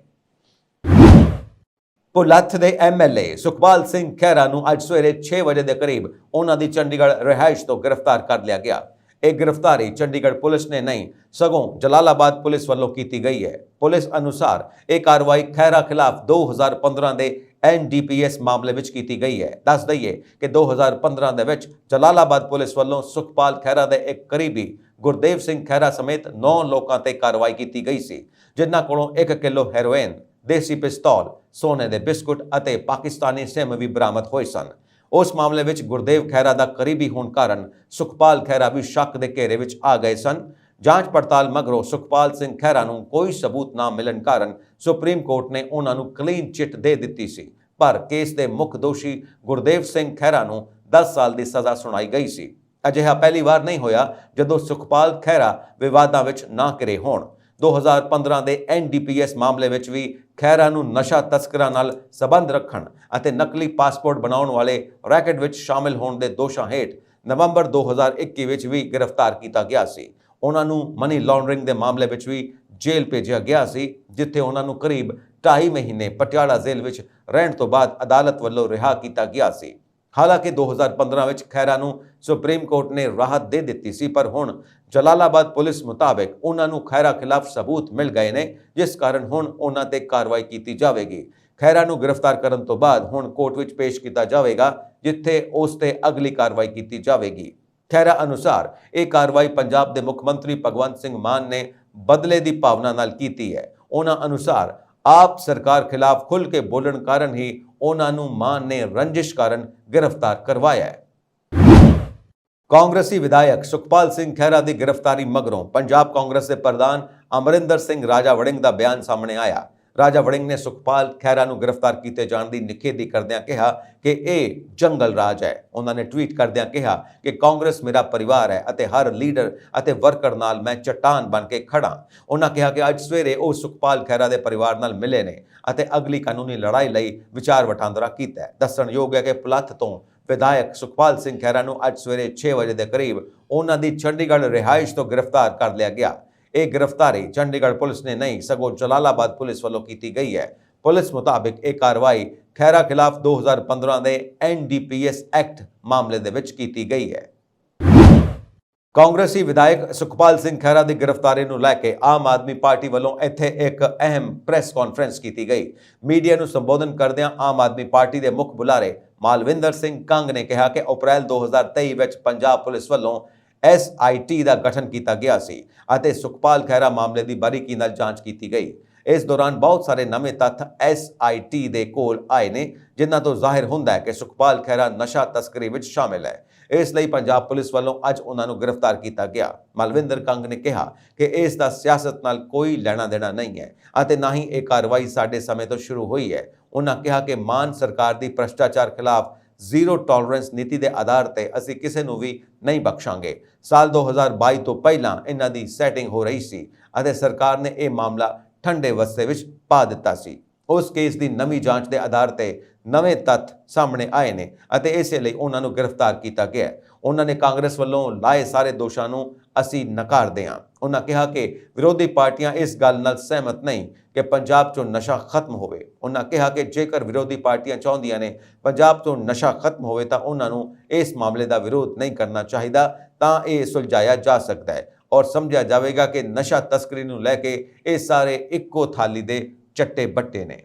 [SPEAKER 2] ਭੁਲੱਥ ਦੇ ਐਮਐਲਏ ਸੁਖਪਾਲ ਸਿੰਘ ਖਹਿਰਾ ਨੂੰ ਅੱਜ ਸਵੇਰੇ 6 ਵਜੇ ਦੇ ਕਰੀਬ ਉਹਨਾਂ ਦੀ ਚੰਡੀਗੜ੍ਹ ਰਿਹਾਇਸ਼ ਤੋਂ ਗ੍ਰਿਫਤਾਰ ਕਰ ਲਿਆ ਗਿਆ। ਇਹ ਗ੍ਰਿਫਤਾਰੀ ਚੰਡੀਗੜ੍ਹ ਪੁਲਿਸ ਨੇ ਨਹੀਂ ਸਗੋਂ ਜਲਾਲਾਬਾਦ ਪੁਲਿਸ ਵੱਲੋਂ ਕੀਤੀ ਗਈ ਹੈ। ਪੁਲਿਸ ਅਨੁਸਾਰ ਇਹ ਕਾਰਵਾਈ ਖਹਿਰਾ ਖਿਲਾਫ 2015 ਦੇ NDPS ਮਾਮਲੇ ਵਿੱਚ ਕੀਤੀ ਗਈ ਹੈ। ਦੱਸ ਦਈਏ ਕਿ 2015 ਦੇ ਵਿੱਚ ਜਲਾਲਾਬਾਦ ਪੁਲਿਸ ਵੱਲੋਂ ਸੁਖਪਾਲ ਖਹਿਰਾ ਦੇ ਇੱਕ ਕਰੀਬੀ ਗੁਰਦੇਵ ਸਿੰਘ ਖਹਿਰਾ ਸਮੇਤ 9 ਲੋਕਾਂ ਤੇ ਕਾਰਵਾਈ ਕੀਤੀ ਗਈ ਸੀ, ਜਿਨ੍ਹਾਂ ਕੋਲੋਂ 1 ਕਿਲੋ ਹੈਰੋਇਨ, ਦੇਸੀ ਪਿਸਤੌਲ, ਸੋਨੇ ਦੇ ਬਿਸਕੁਟ ਅਤੇ ਪਾਕਿਸਤਾਨੀ ਸਿਮ ਵੀ ਬਰਾਮਦ ਹੋਏ ਸਨ। ਉਸ ਮਾਮਲੇ ਵਿੱਚ ਗੁਰਦੇਵ ਖਹਿਰਾ ਦਾ ਕਰੀਬੀ ਹੋਣ ਕਾਰਨ ਸੁਖਪਾਲ ਖਹਿਰਾ ਵੀ ਸ਼ੱਕ ਦੇ ਘੇਰੇ ਵਿੱਚ ਆ ਗਏ ਸਨ। ਜਾਂਚ ਪੜਤਾਲ ਮਗਰੋਂ ਸੁਖਪਾਲ ਸਿੰਘ ਖਹਿਰਾ ਨੂੰ ਕੋਈ ਸਬੂਤ ਨਾ ਮਿਲਣ ਕਾਰਨ ਸੁਪਰੀਮ ਕੋਰਟ ਨੇ ਉਹਨਾਂ ਨੂੰ ਕਲੀਨ ਚਿੱਟ ਦੇ ਦਿੱਤੀ ਸੀ, ਪਰ ਕੇਸ ਦੇ ਮੁੱਖ ਦੋਸ਼ੀ ਗੁਰਦੇਵ ਸਿੰਘ ਖਹਿਰਾ ਨੂੰ 10 ਸਾਲ ਦੀ ਸਜ਼ਾ ਸੁਣਾਈ ਗਈ ਸੀ। ਅਜਿਹਾ ਪਹਿਲੀ ਵਾਰ ਨਹੀਂ ਹੋਇਆ ਜਦੋਂ ਸੁਖਪਾਲ ਖਹਿਰਾ ਵਿਵਾਦਾਂ ਵਿੱਚ ਨਾ ਘਿਰੇ ਹੋਣ। 2015 ਦੇ NDPS ਮਾਮਲੇ ਵਿੱਚ ਵੀ ਖਹਿਰਾ ਨੂੰ ਨਸ਼ਾ ਤਸਕਰਾਂ ਨਾਲ ਸਬੰਧ ਰੱਖਣ ਅਤੇ ਨਕਲੀ ਪਾਸਪੋਰਟ ਬਣਾਉਣ ਵਾਲੇ ਰੈਕਟ ਵਿੱਚ ਸ਼ਾਮਿਲ ਹੋਣ ਦੇ ਦੋਸ਼ਾਂ ਹੇਠ ਨਵੰਬਰ 2021 ਵਿੱਚ ਵੀ ਗ੍ਰਿਫਤਾਰ ਕੀਤਾ ਗਿਆ ਸੀ। ਉਹਨਾਂ ਨੂੰ ਮਨੀ ਲਾਂਡਰਿੰਗ ਦੇ ਮਾਮਲੇ ਵਿੱਚ ਵੀ ਜੇਲ੍ਹ ਭੇਜਿਆ ਗਿਆ ਸੀ, ਜਿੱਥੇ ਉਹਨਾਂ ਨੂੰ ਕਰੀਬ 2.5 ਮਹੀਨੇ ਪਟਿਆਲਾ ਜੇਲ੍ਹ ਵਿੱਚ ਰਹਿਣ ਤੋਂ ਬਾਅਦ ਅਦਾਲਤ ਵੱਲੋਂ ਰਿਹਾ ਕੀਤਾ ਗਿਆ ਸੀ। ਹਾਲਾਂਕਿ 2015 ਵਿੱਚ ਖਹਿਰਾ ਨੂੰ ਸੁਪਰੀਮ ਕੋਰਟ ਨੇ ਰਾਹਤ ਦੇ ਦਿੱਤੀ ਸੀ, ਪਰ ਹੁਣ ਜਲਾਲਾਬਾਦ ਪੁਲਿਸ ਮੁਤਾਬਕ ਉਹਨਾਂ ਨੂੰ ਖਹਿਰਾ ਖਿਲਾਫ ਸਬੂਤ ਮਿਲ ਗਏ ਨੇ, ਜਿਸ ਕਾਰਨ ਹੁਣ ਉਹਨਾਂ ਤੇ ਕਾਰਵਾਈ ਕੀਤੀ ਜਾਵੇਗੀ। ਖਹਿਰਾ ਨੂੰ ਗ੍ਰਿਫਤਾਰ ਕਰਨ ਤੋਂ ਬਾਅਦ ਹੁਣ ਕੋਰਟ ਵਿੱਚ ਪੇਸ਼ ਕੀਤਾ ਜਾਵੇਗਾ, ਜਿੱਥੇ ਉਸ ਤੇ ਅਗਲੀ ਕਾਰਵਾਈ ਕੀਤੀ ਜਾਵੇਗੀ। ਖਹਿਰਾ ਅਨੁਸਾਰ ਇਹ ਕਾਰਵਾਈ ਪੰਜਾਬ ਦੇ ਮੁੱਖ ਮੰਤਰੀ ਭਗਵੰਤ ਸਿੰਘ ਮਾਨ ਨੇ ਬਦਲੇ ਦੀ ਭਾਵਨਾ ਨਾਲ ਕੀਤੀ ਹੈ। ਉਹਨਾਂ ਅਨੁਸਾਰ ਆਪ ਸਰਕਾਰ ਖਿਲਾਫ ਖੁੱਲ੍ਹ ਕੇ ਬੋਲਣ ਕਾਰਨ ਹੀ ਉਹਨਾਂ ਨੂੰ ਮਾਨ ਨੇ ਰੰਜਿਸ਼ ਕਾਰਨ ਗ੍ਰਿਫਤਾਰ ਕਰਵਾਇਆ ਹੈ। ਕਾਂਗਰਸੀ ਵਿਧਾਇਕ ਸੁਖਪਾਲ ਸਿੰਘ ਖਹਿਰਾ ਦੀ ਗ੍ਰਿਫਤਾਰੀ ਮਗਰੋਂ ਪੰਜਾਬ ਕਾਂਗਰਸ ਦੇ ਪ੍ਰਧਾਨ ਅਮਰਿੰਦਰ ਸਿੰਘ ਰਾਜਾ ਵੜਿੰਗ ਦਾ ਬਿਆਨ ਸਾਹਮਣੇ ਆਇਆ। ਰਾਜਾ ਵੜਿੰਗ ਨੇ ਸੁਖਪਾਲ ਖਹਿਰਾ ਨੂੰ ਗ੍ਰਿਫਤਾਰ ਕੀਤੇ ਜਾਣ ਦੀ ਨਿਖੇਧੀ ਕਰਦਿਆਂ ਕਿਹਾ ਕਿ ਇਹ ਜੰਗਲ ਰਾਜ ਹੈ। ਉਹਨਾਂ ਨੇ ਟਵੀਟ ਕਰਦਿਆਂ ਕਿਹਾ ਕਿ ਕਾਂਗਰਸ ਮੇਰਾ ਪਰਿਵਾਰ ਹੈ ਅਤੇ ਹਰ ਲੀਡਰ ਅਤੇ ਵਰਕਰ ਨਾਲ ਮੈਂ ਚਟਾਨ ਬਣ ਕੇ ਖੜਾ। ਉਹਨਾਂ ਕਿਹਾ ਕਿ ਅੱਜ ਸਵੇਰੇ ਉਹ ਸੁਖਪਾਲ ਖਹਿਰਾ ਦੇ ਪਰਿਵਾਰ ਨਾਲ ਮਿਲੇ ਨੇ ਅਤੇ ਅਗਲੀ ਕਾਨੂੰਨੀ ਲੜਾਈ ਲਈ ਵਿਚਾਰ ਵਟਾਂਦਰਾ ਕੀਤਾ ਹੈ। ਦੱਸਣਯੋਗ ਹੈ ਕਿ ਪੁਲੱਥ ਤੋਂ ਵਿਧਾਇਕ ਸੁਖਪਾਲ ਸਿੰਘ ਖਹਿਰਾ ਨੂੰ ਅੱਜ ਸਵੇਰੇ 6 ਵਜੇ ਦੇ ਕਰੀਬ ਉਹਨਾਂ ਦੀ ਚੰਡੀਗੜ੍ਹ ਰਿਹਾਇਸ਼ ਤੋਂ ਗ੍ਰਿਫਤਾਰ ਕਰ ਲਿਆ ਗਿਆ। ਇਹ ਗ੍ਰਿਫਤਾਰੀ ਚੰਡੀਗੜ੍ਹ ਪੁਲਿਸ ਨੇ ਨਹੀਂ ਸਗੋਂ ਜਲਾਲਾਬਾਦ ਪੁਲਿਸ ਵੱਲੋਂ ਕੀਤੀ ਗਈ ਹੈ। ਪੁਲਿਸ ਮੁਤਾਬਕ ਇਹ ਕਾਰਵਾਈ ਖਹਿਰਾ ਖਿਲਾਫ 2015 ਦੇ NDPS ਐਕਟ ਮਾਮਲੇ ਦੇ ਵਿੱਚ ਕੀਤੀ ਗਈ ਹੈ। ਕਾਂਗਰਸੀ ਵਿਧਾਇਕ ਸੁਖਪਾਲ ਸਿੰਘ ਖਹਿਰਾ ਦੀ ਗ੍ਰਿਫਤਾਰੀ ਨੂੰ ਲੈ ਕੇ ਆਮ ਆਦਮੀ ਪਾਰਟੀ ਵੱਲੋਂ ਇੱਥੇ ਇੱਕ ਅਹਿਮ ਪ੍ਰੈਸ ਕਾਨਫਰੰਸ ਕੀਤੀ ਗਈ। ਮੀਡੀਆ ਨੂੰ ਸੰਬੋਧਨ ਕਰਦਿਆਂ ਆਮ ਆਦਮੀ ਪਾਰਟੀ ਦੇ ਮੁੱਖ ਬੁਲਾਰੇ ਮਾਲਵਿੰਦਰ ਸਿੰਘ ਕੰਗ ਨੇ ਕਿਹਾ ਕਿ ਅਪ੍ਰੈਲ 2023 ਵਿੱਚ ਪੰਜਾਬ ਪੁਲਿਸ ਵੱਲੋਂ SIT ਦਾ ਗਠਨ ਕੀਤਾ ਗਿਆ ਸੀ ਅਤੇ ਸੁਖਪਾਲ ਖਹਿਰਾ ਮਾਮਲੇ ਦੀ ਬਾਰੀਕੀ ਨਾਲ ਜਾਂਚ ਕੀਤੀ ਗਈ। ਇਸ ਦੌਰਾਨ ਬਹੁਤ ਸਾਰੇ ਨਵੇਂ ਤੱਥ SIT ਦੇ ਕੋਲ ਆਏ ਨੇ, ਜਿਨ੍ਹਾਂ ਤੋਂ ਜ਼ਾਹਿਰ ਹੁੰਦਾ ਹੈ ਕਿ ਸੁਖਪਾਲ ਖਹਿਰਾ ਨਸ਼ਾ ਤਸਕਰੀ ਵਿੱਚ ਸ਼ਾਮਿਲ ਹੈ। ਇਸ ਲਈ ਪੰਜਾਬ ਪੁਲਿਸ ਵੱਲੋਂ ਅੱਜ ਉਹਨਾਂ ਨੂੰ ਗ੍ਰਿਫਤਾਰ ਕੀਤਾ ਗਿਆ। ਮਲਵਿੰਦਰ ਕੰਗ ਨੇ ਕਿਹਾ ਕਿ ਇਸ ਦਾ ਸਿਆਸਤ ਨਾਲ ਕੋਈ ਲੈਣਾ ਦੇਣਾ ਨਹੀਂ ਹੈ ਅਤੇ ਨਾ ਹੀ ਇਹ ਕਾਰਵਾਈ ਸਾਡੇ ਸਮੇਂ ਤੋਂ ਸ਼ੁਰੂ ਹੋਈ ਹੈ। ਉਹਨਾਂ ਕਿਹਾ ਕਿ ਮਾਨ ਸਰਕਾਰ ਦੀ ਭ੍ਰਿਸ਼ਟਾਚਾਰ ਖਿਲਾਫ ਜ਼ੀਰੋ ਟੋਲਰੈਂਸ ਨੀਤੀ ਦੇ ਆਧਾਰ ਤੇ ਅਸੀਂ ਕਿਸੇ ਨੂੰ ਵੀ ਨਹੀਂ ਬਖਸ਼ਾਂਗੇ। ਸਾਲ 2022 ਤੋਂ ਪਹਿਲਾਂ ਇਹਨਾਂ ਦੀ ਸੈਟਿੰਗ ਹੋ ਰਹੀ ਸੀ ਅਤੇ ਸਰਕਾਰ ਨੇ ਇਹ ਮਾਮਲਾ ਠੰਡੇ ਵਸਤੇ ਵਿੱਚ ਪਾ ਦਿੱਤਾ ਸੀ। ਉਸ ਕੇਸ ਦੀ ਨਵੀਂ ਜਾਂਚ ਦੇ ਆਧਾਰ ਤੇ ਨਵੇਂ ਤੱਥ ਸਾਹਮਣੇ ਆਏ ਨੇ ਅਤੇ ਇਸੇ ਲਈ ਉਹਨਾਂ ਨੂੰ ਗ੍ਰਿਫਤਾਰ ਕੀਤਾ ਗਿਆ। ਉਹਨਾਂ ਨੇ ਕਾਂਗਰਸ ਵੱਲੋਂ ਲਾਏ ਸਾਰੇ ਦੋਸ਼ਾਂ ਨੂੰ ਅਸੀਂ ਨਕਾਰਦੇ ਹਾਂ। ਉਹਨਾਂ ਕਿਹਾ ਕਿ ਵਿਰੋਧੀ ਪਾਰਟੀਆਂ ਇਸ ਗੱਲ ਨਾਲ ਸਹਿਮਤ ਨਹੀਂ ਕਿ ਪੰਜਾਬ 'ਚੋਂ ਨਸ਼ਾ ਖਤਮ ਹੋਵੇ। ਉਹਨਾਂ ਕਿਹਾ ਕਿ ਜੇਕਰ ਵਿਰੋਧੀ ਪਾਰਟੀਆਂ ਚਾਹੁੰਦੀਆਂ ਨੇ ਪੰਜਾਬ 'ਚੋਂ ਨਸ਼ਾ ਖਤਮ ਹੋਵੇ ਤਾਂ ਉਹਨਾਂ ਨੂੰ ਇਸ ਮਾਮਲੇ ਦਾ ਵਿਰੋਧ ਨਹੀਂ ਕਰਨਾ ਚਾਹੀਦਾ, ਤਾਂ ਇਹ ਸੁਲਝਾਇਆ ਜਾ ਸਕਦਾ ਹੈ ਔਰ ਸਮਝਿਆ ਜਾਵੇਗਾ ਕਿ ਨਸ਼ਾ ਤਸਕਰੀ ਨੂੰ ਲੈ ਕੇ ਇਹ ਸਾਰੇ ਇੱਕੋ ਥਾਲੀ ਦੇ ਚੱਟੇ ਬੱਟੇ ਨੇ।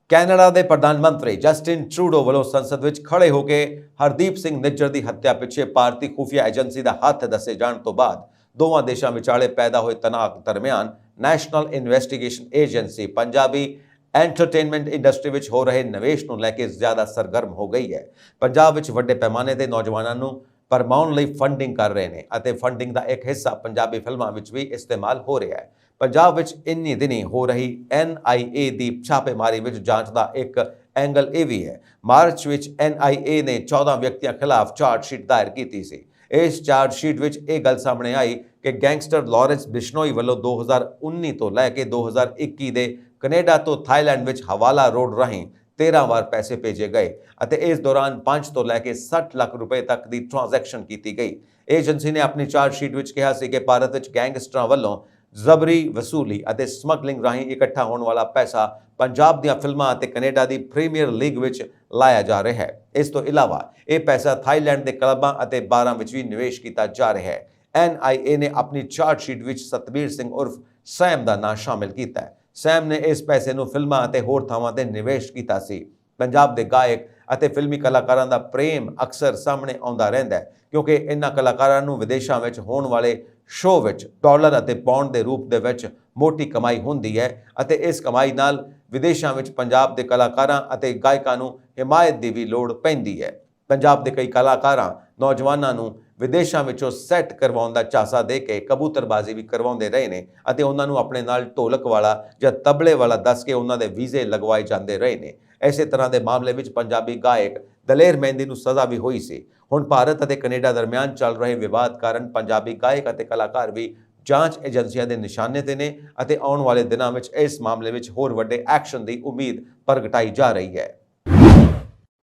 [SPEAKER 2] ਕੈਨੇਡਾ ਦੇ ਪ੍ਰਧਾਨ ਮੰਤਰੀ ਜਸਟਿਨ ਟਰੂਡੋ ਵੱਲੋਂ ਸੰਸਦ ਵਿੱਚ ਖੜੇ ਹੋ ਕੇ ਹਰਦੀਪ ਸਿੰਘ ਨਿੱਜਰ ਦੀ ਹੱਤਿਆ ਪਿੱਛੇ ਭਾਰਤੀ ਖੁਫੀਆ ਏਜੰਸੀ ਦਾ ਹੱਥ ਦੱਸੇ ਜਾਣ ਤੋਂ ਬਾਅਦ ਦੋਵਾਂ ਦੇਸ਼ਾਂ ਵਿਚਾਲੇ ਪੈਦਾ ਹੋਏ ਤਣਾਅ ਦਰਮਿਆਨ national investigation agency Punjabi entertainment industry ਵਿੱਚ ਹੋ ਰਹੇ ਨਿਵੇਸ਼ ਨੂੰ ਲੈ ਕੇ ਜ਼ਿਆਦਾ ਸਰਗਰਮ ਹੋ ਗਈ ਹੈ। ਪੰਜਾਬ ਵਿੱਚ ਵੱਡੇ ਪੈਮਾਨੇ ਤੇ ਨੌਜਵਾਨਾਂ ਨੂੰ ਪਰਮਾਉਣ ਲਈ ਫੰਡਿੰਗ ਕਰ ਰਹੇ ਨੇ ਅਤੇ ਫੰਡਿੰਗ ਦਾ ਇੱਕ ਹਿੱਸਾ ਪੰਜਾਬੀ ਫਿਲਮਾਂ ਵਿੱਚ ਵੀ ਇਸਤੇਮਾਲ ਹੋ ਰਿਹਾ ਹੈ। ਪੰਜਾਬ ਵਿੱਚ ਇੰਨੀ ਦਿਨੀ ਹੋ ਰਹੀ NIA ਦੀ ਛਾਪੇਮਾਰੀ ਵਿੱਚ ਜਾਂਚ ਦਾ ਇੱਕ ਐਂਗਲ ਇਹ ਵੀ ਹੈ। ਮਾਰਚ ਵਿੱਚ NIA ਨੇ 14 ਵਿਅਕਤੀਆਂ ਖਿਲਾਫ ਚਾਰਜ ਸ਼ੀਟ ਦਾਇਰ ਕੀਤੀ ਸੀ। ਇਸ ਚਾਰਜ ਸ਼ੀਟ ਵਿੱਚ ਇਹ ਗੱਲ ਸਾਹਮਣੇ ਆਈ ਕਿ ਗੈਂਗਸਟਰ ਲਾਰੈਂਸ ਬਿਸ਼ਨੋਈ ਵੱਲੋਂ 2019 ਤੋਂ ਲੈ ਕੇ 2021 ਦੇ ਕੈਨੇਡਾ ਤੋਂ ਥਾਈਲੈਂਡ ਵਿੱਚ ਹਵਾਲਾ ਰੋਡ ਰਾਹੀਂ 13 ਵਾਰ ਪੈਸੇ ਭੇਜੇ ਗਏ ਅਤੇ ਇਸ ਦੌਰਾਨ 5 ਤੋਂ ਲੈ ਕੇ 60 ਲੱਖ ਰੁਪਏ ਤੱਕ ਦੀ ਟ੍ਰਾਂਜੈਕਸ਼ਨ ਕੀਤੀ ਗਈ। ਏਜੰਸੀ ਨੇ ਆਪਣੀ ਚਾਰਜ ਸ਼ੀਟ ਵਿੱਚ ਕਿਹਾ ਸੀ ਕਿ ਭਾਰਤ ਵਿੱਚ ਗੈਂਗਸਟਰਾਂ ਵੱਲੋਂ ਜ਼ਬਰੀ ਵਸੂਲੀ ਅਤੇ ਸਮਗਲਿੰਗ ਰਾਹੀਂ ਇਕੱਠਾ ਹੋਣ ਵਾਲਾ ਪੈਸਾ ਪੰਜਾਬ ਦੀਆਂ ਫਿਲਮਾਂ ਅਤੇ ਕੈਨੇਡਾ ਦੀ ਪ੍ਰੀਮੀਅਰ ਲੀਗ ਵਿੱਚ ਲਾਇਆ ਜਾ ਰਿਹਾ ਹੈ। ਇਸ ਤੋਂ ਇਲਾਵਾ ਇਹ ਪੈਸਾ ਥਾਈਲੈਂਡ ਦੇ ਕਲੱਬਾਂ ਅਤੇ ਬਾਰਾਂ ਵਿੱਚ ਵੀ ਨਿਵੇਸ਼ ਕੀਤਾ ਜਾ ਰਿਹਾ ਹੈ। NIA ਨੇ ਆਪਣੀ ਚਾਰਜ ਸ਼ੀਟ ਵਿੱਚ ਸਤਬੀਰ ਸਿੰਘ ਉਰਫ ਸੈਮ ਦਾ ਨਾਂ ਸ਼ਾਮਿਲ ਕੀਤਾ ਹੈ। ਸੈਮ ਨੇ ਇਸ ਪੈਸੇ ਨੂੰ ਫਿਲਮਾਂ ਅਤੇ ਹੋਰ ਥਾਵਾਂ ਤੇ ਨਿਵੇਸ਼ ਕੀਤਾ ਸੀ। ਪੰਜਾਬ ਦੇ ਗਾਇਕ ਅਤੇ ਫਿਲਮੀ ਕਲਾਕਾਰਾਂ ਦਾ ਪ੍ਰੇਮ ਅਕਸਰ ਸਾਹਮਣੇ ਆਉਂਦਾ ਰਹਿੰਦਾ ਹੈ ਕਿਉਂਕਿ ਇਹਨਾਂ ਕਲਾਕਾਰਾਂ ਨੂੰ ਵਿਦੇਸ਼ਾਂ ਵਿੱਚ ਹੋਣ ਵਾਲੇ ਸ਼ੋਅ ਵਿੱਚ ਡਾਲਰ ਅਤੇ ਪਾਉਂਡ ਦੇ ਰੂਪ ਦੇ ਵਿੱਚ ਮੋਟੀ ਕਮਾਈ ਹੁੰਦੀ ਹੈ ਅਤੇ ਇਸ ਕਮਾਈ ਨਾਲ ਵਿਦੇਸ਼ਾਂ ਵਿੱਚ ਪੰਜਾਬ ਦੇ ਕਲਾਕਾਰਾਂ ਅਤੇ ਗਾਇਕਾਂ ਨੂੰ ਹਿਮਾਇਤ ਦੀ ਵੀ ਲੋੜ ਪੈਂਦੀ ਹੈ। ਪੰਜਾਬ ਦੇ ਕਈ ਕਲਾਕਾਰਾਂ ਨੌਜਵਾਨਾਂ ਨੂੰ ਵਿਦੇਸ਼ਾਂ ਵਿੱਚੋਂ ਸੈੱਟ ਕਰਵਾਉਣ ਦਾ ਝਾਂਸਾ ਦੇ ਕੇ ਕਬੂਤਰਬਾਜ਼ੀ ਵੀ ਕਰਵਾਉਂਦੇ ਰਹੇ ਨੇ ਅਤੇ ਉਹਨਾਂ ਨੂੰ ਆਪਣੇ ਨਾਲ ਢੋਲਕ ਵਾਲਾ ਜਾਂ ਤਬਲੇ ਵਾਲਾ ਦੱਸ ਕੇ ਉਹਨਾਂ ਦੇ ਵੀਜ਼ੇ ਲਗਵਾਏ ਜਾਂਦੇ ਰਹੇ ਨੇ। ਇਸੇ ਤਰ੍ਹਾਂ ਦੇ ਮਾਮਲੇ ਵਿੱਚ ਪੰਜਾਬੀ ਗਾਇਕ ਦਲੇਰ ਮਹਿੰਦੀ ਨੂੰ ਸਜ਼ਾ ਵੀ ਹੋਈ ਸੀ। ਹੁਣ ਭਾਰਤ ਅਤੇ ਕੈਨੇਡਾ ਦਰਮਿਆਨ ਚੱਲ ਰਹੇ ਵਿਵਾਦ ਕਾਰਨ ਪੰਜਾਬੀ ਗਾਇਕ ਅਤੇ ਕਲਾਕਾਰ ਵੀ ਜਾਂਚ ਏਜੰਸੀਆਂ ਦੇ ਨਿਸ਼ਾਨੇ ਤੇ ਨੇ ਅਤੇ ਆਉਣ ਵਾਲੇ ਦਿਨਾਂ ਵਿੱਚ ਇਸ ਮਾਮਲੇ ਵਿੱਚ ਹੋਰ ਵੱਡੇ ਐਕਸ਼ਨ ਦੀ ਉਮੀਦ ਪ੍ਰਗਟਾਈ ਜਾ ਰਹੀ ਹੈ।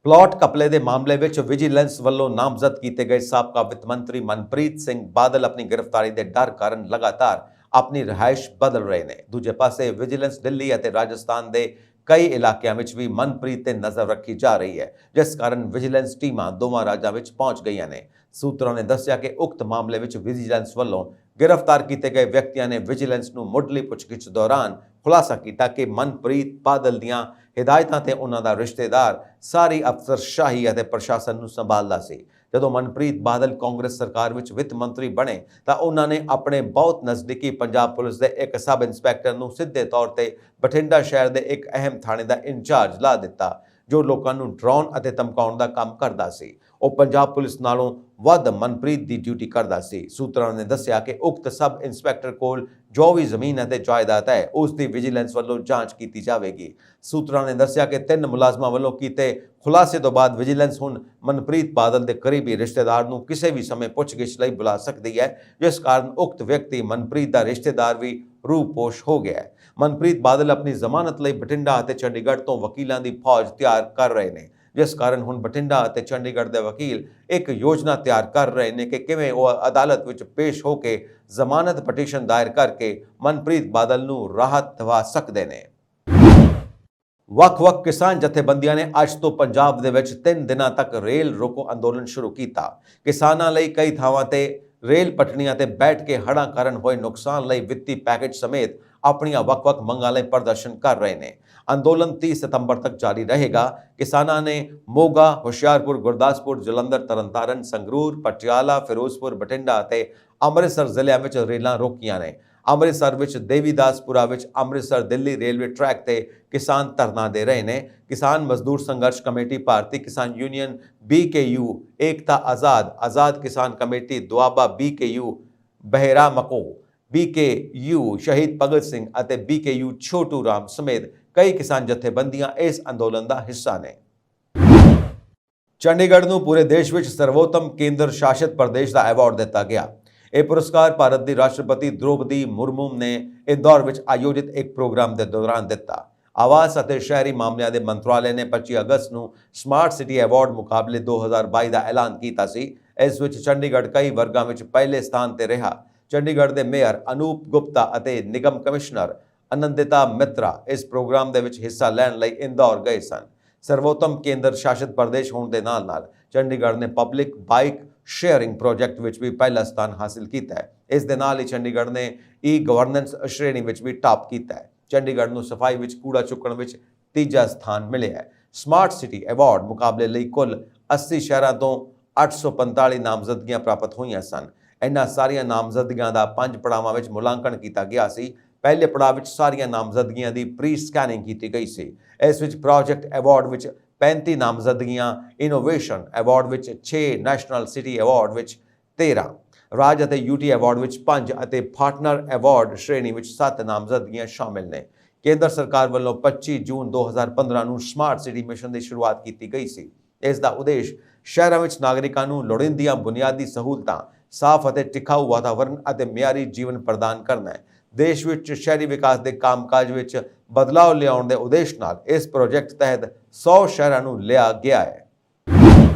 [SPEAKER 2] ਪਲਾਟ ਘਪਲੇ ਦੇ ਮਾਮਲੇ ਵਿੱਚ ਵਿਜੀਲੈਂਸ ਵੱਲੋਂ ਨਾਮਜ਼ਦ ਕੀਤੇ ਗਏ ਸਾਬਕਾ ਵਿੱਤ ਮੰਤਰੀ ਮਨਪ੍ਰੀਤ ਸਿੰਘ ਬਾਦਲ ਆਪਣੀ ਗ੍ਰਿਫਤਾਰੀ ਦੇ ਡਰ ਕਾਰਨ ਲਗਾਤਾਰ ਆਪਣੀ ਰਿਹਾਇਸ਼ ਬਦਲ ਰਹੇ ਨੇ। ਦੂਜੇ ਪਾਸੇ ਵਿਜੀਲੈਂਸ ਦਿੱਲੀ ਅਤੇ ਰਾਜਸਥਾਨ ਦੇ ਕਈ ਇਲਾਕਿਆਂ ਵਿੱਚ ਵੀ ਮਨਪ੍ਰੀਤ ਤੇ ਨਜ਼ਰ ਰੱਖੀ ਜਾ ਰਹੀ ਹੈ, ਜਿਸ ਕਾਰਨ ਵਿਜੀਲੈਂਸ ਟੀਮਾਂ ਦੋਵਾਂ ਰਾਜਾਂ ਵਿੱਚ ਪਹੁੰਚ ਗਈਆਂ ਨੇ। ਸੂਤਰਾਂ ਨੇ ਦੱਸਿਆ ਕਿ ਉਕਤ ਮਾਮਲੇ ਵਿੱਚ ਵਿਜੀਲੈਂਸ ਵੱਲੋਂ ਗ੍ਰਿਫਤਾਰ ਕੀਤੇ ਗਏ ਵਿਅਕਤੀਆਂ ਨੇ ਵਿਜੀਲੈਂਸ ਨੂੰ ਮੁੱਢਲੀ ਪੁੱਛਗਿੱਛ ਦੌਰਾਨ ਖੁਲਾਸਾ ਕੀਤਾ ਕਿ ਮਨਪ੍ਰੀਤ ਬਾਦਲ ਦੀਆਂ ਹਿਦਾਇਤਾਂ ਤੇ ਉਹਨਾਂ ਦਾ ਰਿਸ਼ਤੇਦਾਰ ਸਾਰੀ ਅਫਸਰਸ਼ਾਹੀ ਅਤੇ ਪ੍ਰਸ਼ਾਸਨ ਨੂੰ ਸੰਭਾਲਦਾ ਸੀ। ਜਦੋਂ ਮਨਪ੍ਰੀਤ ਬਾਦਲ ਕਾਂਗਰਸ ਸਰਕਾਰ ਵਿੱਚ ਵਿੱਤ ਮੰਤਰੀ ਬਣੇ ਤਾਂ ਉਹਨਾਂ ਨੇ ਆਪਣੇ ਬਹੁਤ ਨਜ਼ਦੀਕੀ ਪੰਜਾਬ ਪੁਲਿਸ ਦੇ ਇੱਕ ਸਬ ਇੰਸਪੈਕਟਰ ਨੂੰ ਸਿੱਧੇ ਤੌਰ ਤੇ ਬਠਿੰਡਾ ਸ਼ਹਿਰ ਦੇ ਇੱਕ ਅਹਿਮ ਥਾਣੇ ਦਾ ਇੰਚਾਰਜ ਲਾ ਦਿੱਤਾ, ਜੋ ਲੋਕਾਂ ਨੂੰ ਡਰਾਉਣ ਅਤੇ ਧਮਕਾਉਣ ਦਾ ਕੰਮ ਕਰਦਾ ਸੀ। ਉਹ ਪੰਜਾਬ ਪੁਲਿਸ ਨਾਲੋਂ ਵੱਧ ਮਨਪ੍ਰੀਤ ਦੀ ਡਿਊਟੀ ਕਰਦਾ ਸੀ। ਸੂਤਰਾਂ ਨੇ ਦੱਸਿਆ ਕਿ ਉਕਤ ਸਬ ਇੰਸਪੈਕਟਰ ਕੋਲ ਜੋ ਵੀ ਜ਼ਮੀਨ ਅਤੇ ਜਾਇਦਾਦ ਹੈ, ਉਸ ਦੀ ਵਿਜੀਲੈਂਸ ਵੱਲੋਂ ਜਾਂਚ ਕੀਤੀ ਜਾਵੇਗੀ। ਸੂਤਰਾਂ ਨੇ ਦੱਸਿਆ ਕਿ 3 ਮੁਲਾਜ਼ਮਾਂ ਵੱਲੋਂ ਕੀਤੇ ਖੁਲਾਸੇ ਤੋਂ ਬਾਅਦ ਵਿਜੀਲੈਂਸ ਹੁਣ ਮਨਪ੍ਰੀਤ ਬਾਦਲ ਦੇ ਕਰੀਬੀ ਰਿਸ਼ਤੇਦਾਰ ਨੂੰ ਕਿਸੇ ਵੀ ਸਮੇਂ ਪੁੱਛਗਿੱਛ ਲਈ ਬੁਲਾ ਸਕਦੀ ਹੈ, ਜਿਸ ਕਾਰਨ ਉਕਤ ਵਿਅਕਤੀ ਮਨਪ੍ਰੀਤ ਦਾ ਰਿਸ਼ਤੇਦਾਰ ਵੀ ਰੂਪੋਸ਼ ਹੋ ਗਿਆ ਹੈ। ਮਨਪ੍ਰੀਤ ਬਾਦਲ ਆਪਣੀ ਜ਼ਮਾਨਤ ਲਈ ਬਠਿੰਡਾ ਅਤੇ ਚੰਡੀਗੜ੍ਹ ਤੋਂ ਵਕੀਲਾਂ ਦੀ ਫੌਜ ਤਿਆਰ ਕਰ ਰਹੇ ਨੇ, ਜਿਸ ਕਾਰਨ ਹੁਣ ਬਠਿੰਡਾ ਅਤੇ ਚੰਡੀਗੜ੍ਹ ਦੇ ਵਕੀਲ ਇੱਕ ਯੋਜਨਾ ਤਿਆਰ ਕਰ ਰਹੇ ਨੇ ਕਿ ਕਿਵੇਂ ਉਹ ਅਦਾਲਤ ਵਿੱਚ ਪੇਸ਼ ਹੋ ਕੇ ਜ਼ਮਾਨਤ ਪਟੀਸ਼ਨ ਦਾਇਰ ਕਰਕੇ ਮਨਪ੍ਰੀਤ ਬਾਦਲ ਨੂੰ ਰਾਹਤ ਦਿਵਾ ਸਕਦੇ ਨੇ। ਵੱਖ-ਵੱਖ ਕਿਸਾਨ ਜਥੇਬੰਦੀਆਂ ਨੇ ਅੱਜ ਤੋਂ ਪੰਜਾਬ ਦੇ ਵਿੱਚ 3 ਦਿਨਾਂ ਤੱਕ ਰੇਲ ਰੋਕੋ ਅੰਦੋਲਨ ਸ਼ੁਰੂ ਕੀਤਾ। ਕਿਸਾਨਾਂ ਲਈ ਕਈ ਥਾਵਾਂ ਤੇ ਰੇਲ ਪਟੜੀਆਂ ਤੇ ਬੈਠ ਕੇ ਹੜ੍ਹਾਂ ਕਾਰਨ ਹੋਏ ਨੁਕਸਾਨ ਲਈ ਵਿੱਤੀ ਪੈਕੇਜ ਸਮੇਤ ਆਪਣੀਆਂ ਵੱਖ-ਵੱਖ ਮੰਗਾਂ ਲਈ ਪ੍ਰਦਰਸ਼ਨ ਕਰ ਰਹੇ ਨੇ। ਅੰਦੋਲਨ 30 ਸਤੰਬਰ ਤੱਕ ਜਾਰੀ ਰਹੇਗਾ। ਕਿਸਾਨਾਂ ਨੇ ਮੋਗਾ, ਹੁਸ਼ਿਆਰਪੁਰ, ਗੁਰਦਾਸਪੁਰ, ਜਲੰਧਰ, ਤਰਨਤਾਰਨ, ਸੰਗਰੂਰ, ਪਟਿਆਲਾ, ਫਿਰੋਜ਼ਪੁਰ, ਬਠਿੰਡਾ ਅਤੇ ਅੰਮ੍ਰਿਤਸਰ ਜ਼ਿਲ੍ਹਿਆਂ ਵਿੱਚ ਰੇਲਾਂ ਰੋਕੀਆਂ ਨੇ। ਅੰਮ੍ਰਿਤਸਰ ਵਿੱਚ ਦੇਵੀਦਾਸਪੁਰਾ ਵਿੱਚ ਅੰਮ੍ਰਿਤਸਰ ਦਿੱਲੀ ਰੇਲਵੇ ਟਰੈਕ ਤੇ ਕਿਸਾਨ ਧਰਨਾ ਦੇ ਰਹੇ ਨੇ। ਕਿਸਾਨ ਮਜ਼ਦੂਰ ਸੰਘਰਸ਼ ਕਮੇਟੀ, ਭਾਰਤੀ ਕਿਸਾਨ ਯੂਨੀਅਨ, BKU, ਏਕਤਾ ਆਜ਼ਾਦ ਕਿਸਾਨ ਕਮੇਟੀ, ਦੁਆਬਾ, BKU, ਬਹਿਰਾ ਮਕੋ, BKU ਸ਼ਹੀਦ ਭਗਤ ਸਿੰਘ ਅਤੇ BKU ਛੋਟੂ ਰਾਮ ਸਮੇਤ ਕਈ ਕਿਸਾਨ ਜਥੇਬੰਦੀਆਂ ਇਸ ਅੰਦੋਲਨ ਦਾ ਹਿੱਸਾ ਨੇ। ਚੰਡੀਗੜ੍ਹ ਨੂੰ ਪੂਰੇ ਦੇਸ਼ ਵਿੱਚ ਸਰਵੋਤਮ ਕੇਂਦਰ ਸ਼ਾਸਿਤ ਪ੍ਰਦੇਸ਼ ਦਾ ਐਵਾਰਡ ਦਿੱਤਾ ਗਿਆ। ਇਹ ਪੁਰਸਕਾਰ ਭਾਰਤ ਦੀ ਰਾਸ਼ਟਰਪਤੀ ਦ੍ਰੋਪਦੀ ਮੁਰਮੂ ਨੇ ਇੰਦੌਰ ਵਿੱਚ ਆਯੋਜਿਤ ਇੱਕ ਪ੍ਰੋਗਰਾਮ ਦੇ ਦੌਰਾਨ ਦਿੱਤਾ। ਆਵਾਸ ਅਤੇ ਸ਼ਹਿਰੀ ਮਾਮਲਿਆਂ ਦੇ ਮੰਤਰਾਲੇ ਨੇ 25 ਅਗਸਤ ਨੂੰ ਸਮਾਰਟ ਸਿਟੀ ਐਵਾਰਡ ਮੁਕਾਬਲੇ 2022 ਦਾ ਐਲਾਨ ਕੀਤਾ ਸੀ। ਇਸ ਵਿੱਚ ਚੰਡੀਗੜ੍ਹ ਕਈ ਵਰਗਾਂ ਵਿੱਚ ਪਹਿਲੇ ਸਥਾਨ ਤੇ ਰਿਹਾ। ਚੰਡੀਗੜ੍ਹ ਦੇ ਮੇਅਰ ਅਨੂਪ ਗੁਪਤਾ ਅਤੇ ਨਿਗਮ ਕਮਿਸ਼ਨਰ ਅਨੰਦਿਤਾ ਮਿੱਤਰਾ ਇਸ ਪ੍ਰੋਗਰਾਮ ਦੇ ਵਿੱਚ ਹਿੱਸਾ ਲੈਣ ਲਈ ਇੰਦੌਰ ਗਏ ਸਨ। ਸਰਵੋਤਮ ਕੇਂਦਰ ਸ਼ਾਸਿਤ ਪ੍ਰਦੇਸ਼ ਹੋਣ ਦੇ ਨਾਲ-ਨਾਲ ਚੰਡੀਗੜ੍ਹ ਨੇ ਪਬਲਿਕ ਬਾਈਕ ਸ਼ੇਅਰਿੰਗ ਪ੍ਰੋਜੈਕਟ ਵਿੱਚ ਵੀ ਪਹਿਲਾ ਸਥਾਨ ਹਾਸਿਲ ਕੀਤਾ ਹੈ। ਇਸ ਦੇ ਨਾਲ ਹੀ ਚੰਡੀਗੜ੍ਹ ਨੇ ਈ-ਗਵਰਨੈਂਸ ਸ਼੍ਰੇਣੀ ਵਿੱਚ ਵੀ ਟਾਪ ਕੀਤਾ ਹੈ। ਚੰਡੀਗੜ੍ਹ ਨੂੰ ਸਫਾਈ ਵਿੱਚ ਕੂੜਾ ਚੁੱਕਣ ਵਿੱਚ ਤੀਜਾ ਸਥਾਨ ਮਿਲਿਆ ਹੈ। ਸਮਾਰਟ ਸਿਟੀ ਐਵਾਰਡ ਮੁਕਾਬਲੇ ਲਈ ਕੁੱਲ 80 ਸ਼ਹਿਰਾਂ ਤੋਂ 845 ਨਾਮਜ਼ਦਗੀਆਂ ਪ੍ਰਾਪਤ ਹੋਈਆਂ ਸਨ। ਇਹਨਾਂ ਸਾਰੀਆਂ ਨਾਮਜ਼ਦਗੀਆਂ ਦਾ 5 ਪੜਾਵਾਂ ਵਿੱਚ ਮੁਲਾਂਕਣ ਕੀਤਾ ਗਿਆ ਸੀ। ਪਹਿਲੇ ਪੜਾਅ ਵਿੱਚ ਸਾਰੀਆਂ ਨਾਮਜ਼ਦਗੀਆਂ ਦੀ ਪ੍ਰੀ ਸਕੈਨਿੰਗ ਕੀਤੀ ਗਈ ਸੀ। ਇਸ ਵਿੱਚ ਪ੍ਰੋਜੈਕਟ ਐਵਾਰਡ ਵਿੱਚ 35 ਨਾਮਜ਼ਦਗੀਆਂ, ਇਨੋਵੇਸ਼ਨ ਐਵਾਰਡ ਵਿੱਚ 6, ਨੈਸ਼ਨਲ ਸਿਟੀ ਐਵਾਰਡ ਵਿੱਚ 13, ਰਾਜ ਅਤੇ UT ਐਵਾਰਡ ਵਿੱਚ 5 ਅਤੇ ਪਾਰਟਨਰ ਐਵਾਰਡ ਸ਼੍ਰੇਣੀ ਵਿੱਚ 7 ਨਾਮਜ਼ਦਗੀਆਂ ਸ਼ਾਮਿਲ ਨੇ। ਕੇਂਦਰ ਸਰਕਾਰ ਵੱਲੋਂ 25 ਜੂਨ 2015 ਨੂੰ ਸਮਾਰਟ ਸਿਟੀ ਮਿਸ਼ਨ ਦੀ ਸ਼ੁਰੂਆਤ ਕੀਤੀ ਗਈ ਸੀ। ਇਸ ਦਾ ਉਦੇਸ਼ ਸ਼ਹਿਰਾਂ ਵਿੱਚ ਨਾਗਰਿਕਾਂ ਨੂੰ ਲੋੜੀਂਦੀਆਂ ਬੁਨਿਆਦੀ ਸਹੂਲਤਾਂ, ਸਾਫ਼ ਅਤੇ ਟਿਕਾਊ ਵਾਤਾਵਰਣ ਅਤੇ ਮਿਆਰੀ ਜੀਵਨ ਪ੍ਰਦਾਨ ਕਰਨਾ ਹੈ। ਦੇਸ਼ ਵਿੱਚ ਸ਼ਹਿਰੀ ਵਿਕਾਸ ਦੇ ਕੰਮਕਾਜ ਵਿੱਚ ਬਦਲਾਅ ਲਿਆਉਣ ਦੇ ਉਦੇਸ਼ ਨਾਲ ਇਸ ਪ੍ਰੋਜੈਕਟ ਤਹਿਤ 100 ਸ਼ਹਿਰਾਂ ਨੂੰ ਲਿਆ ਗਿਆ ਹੈ।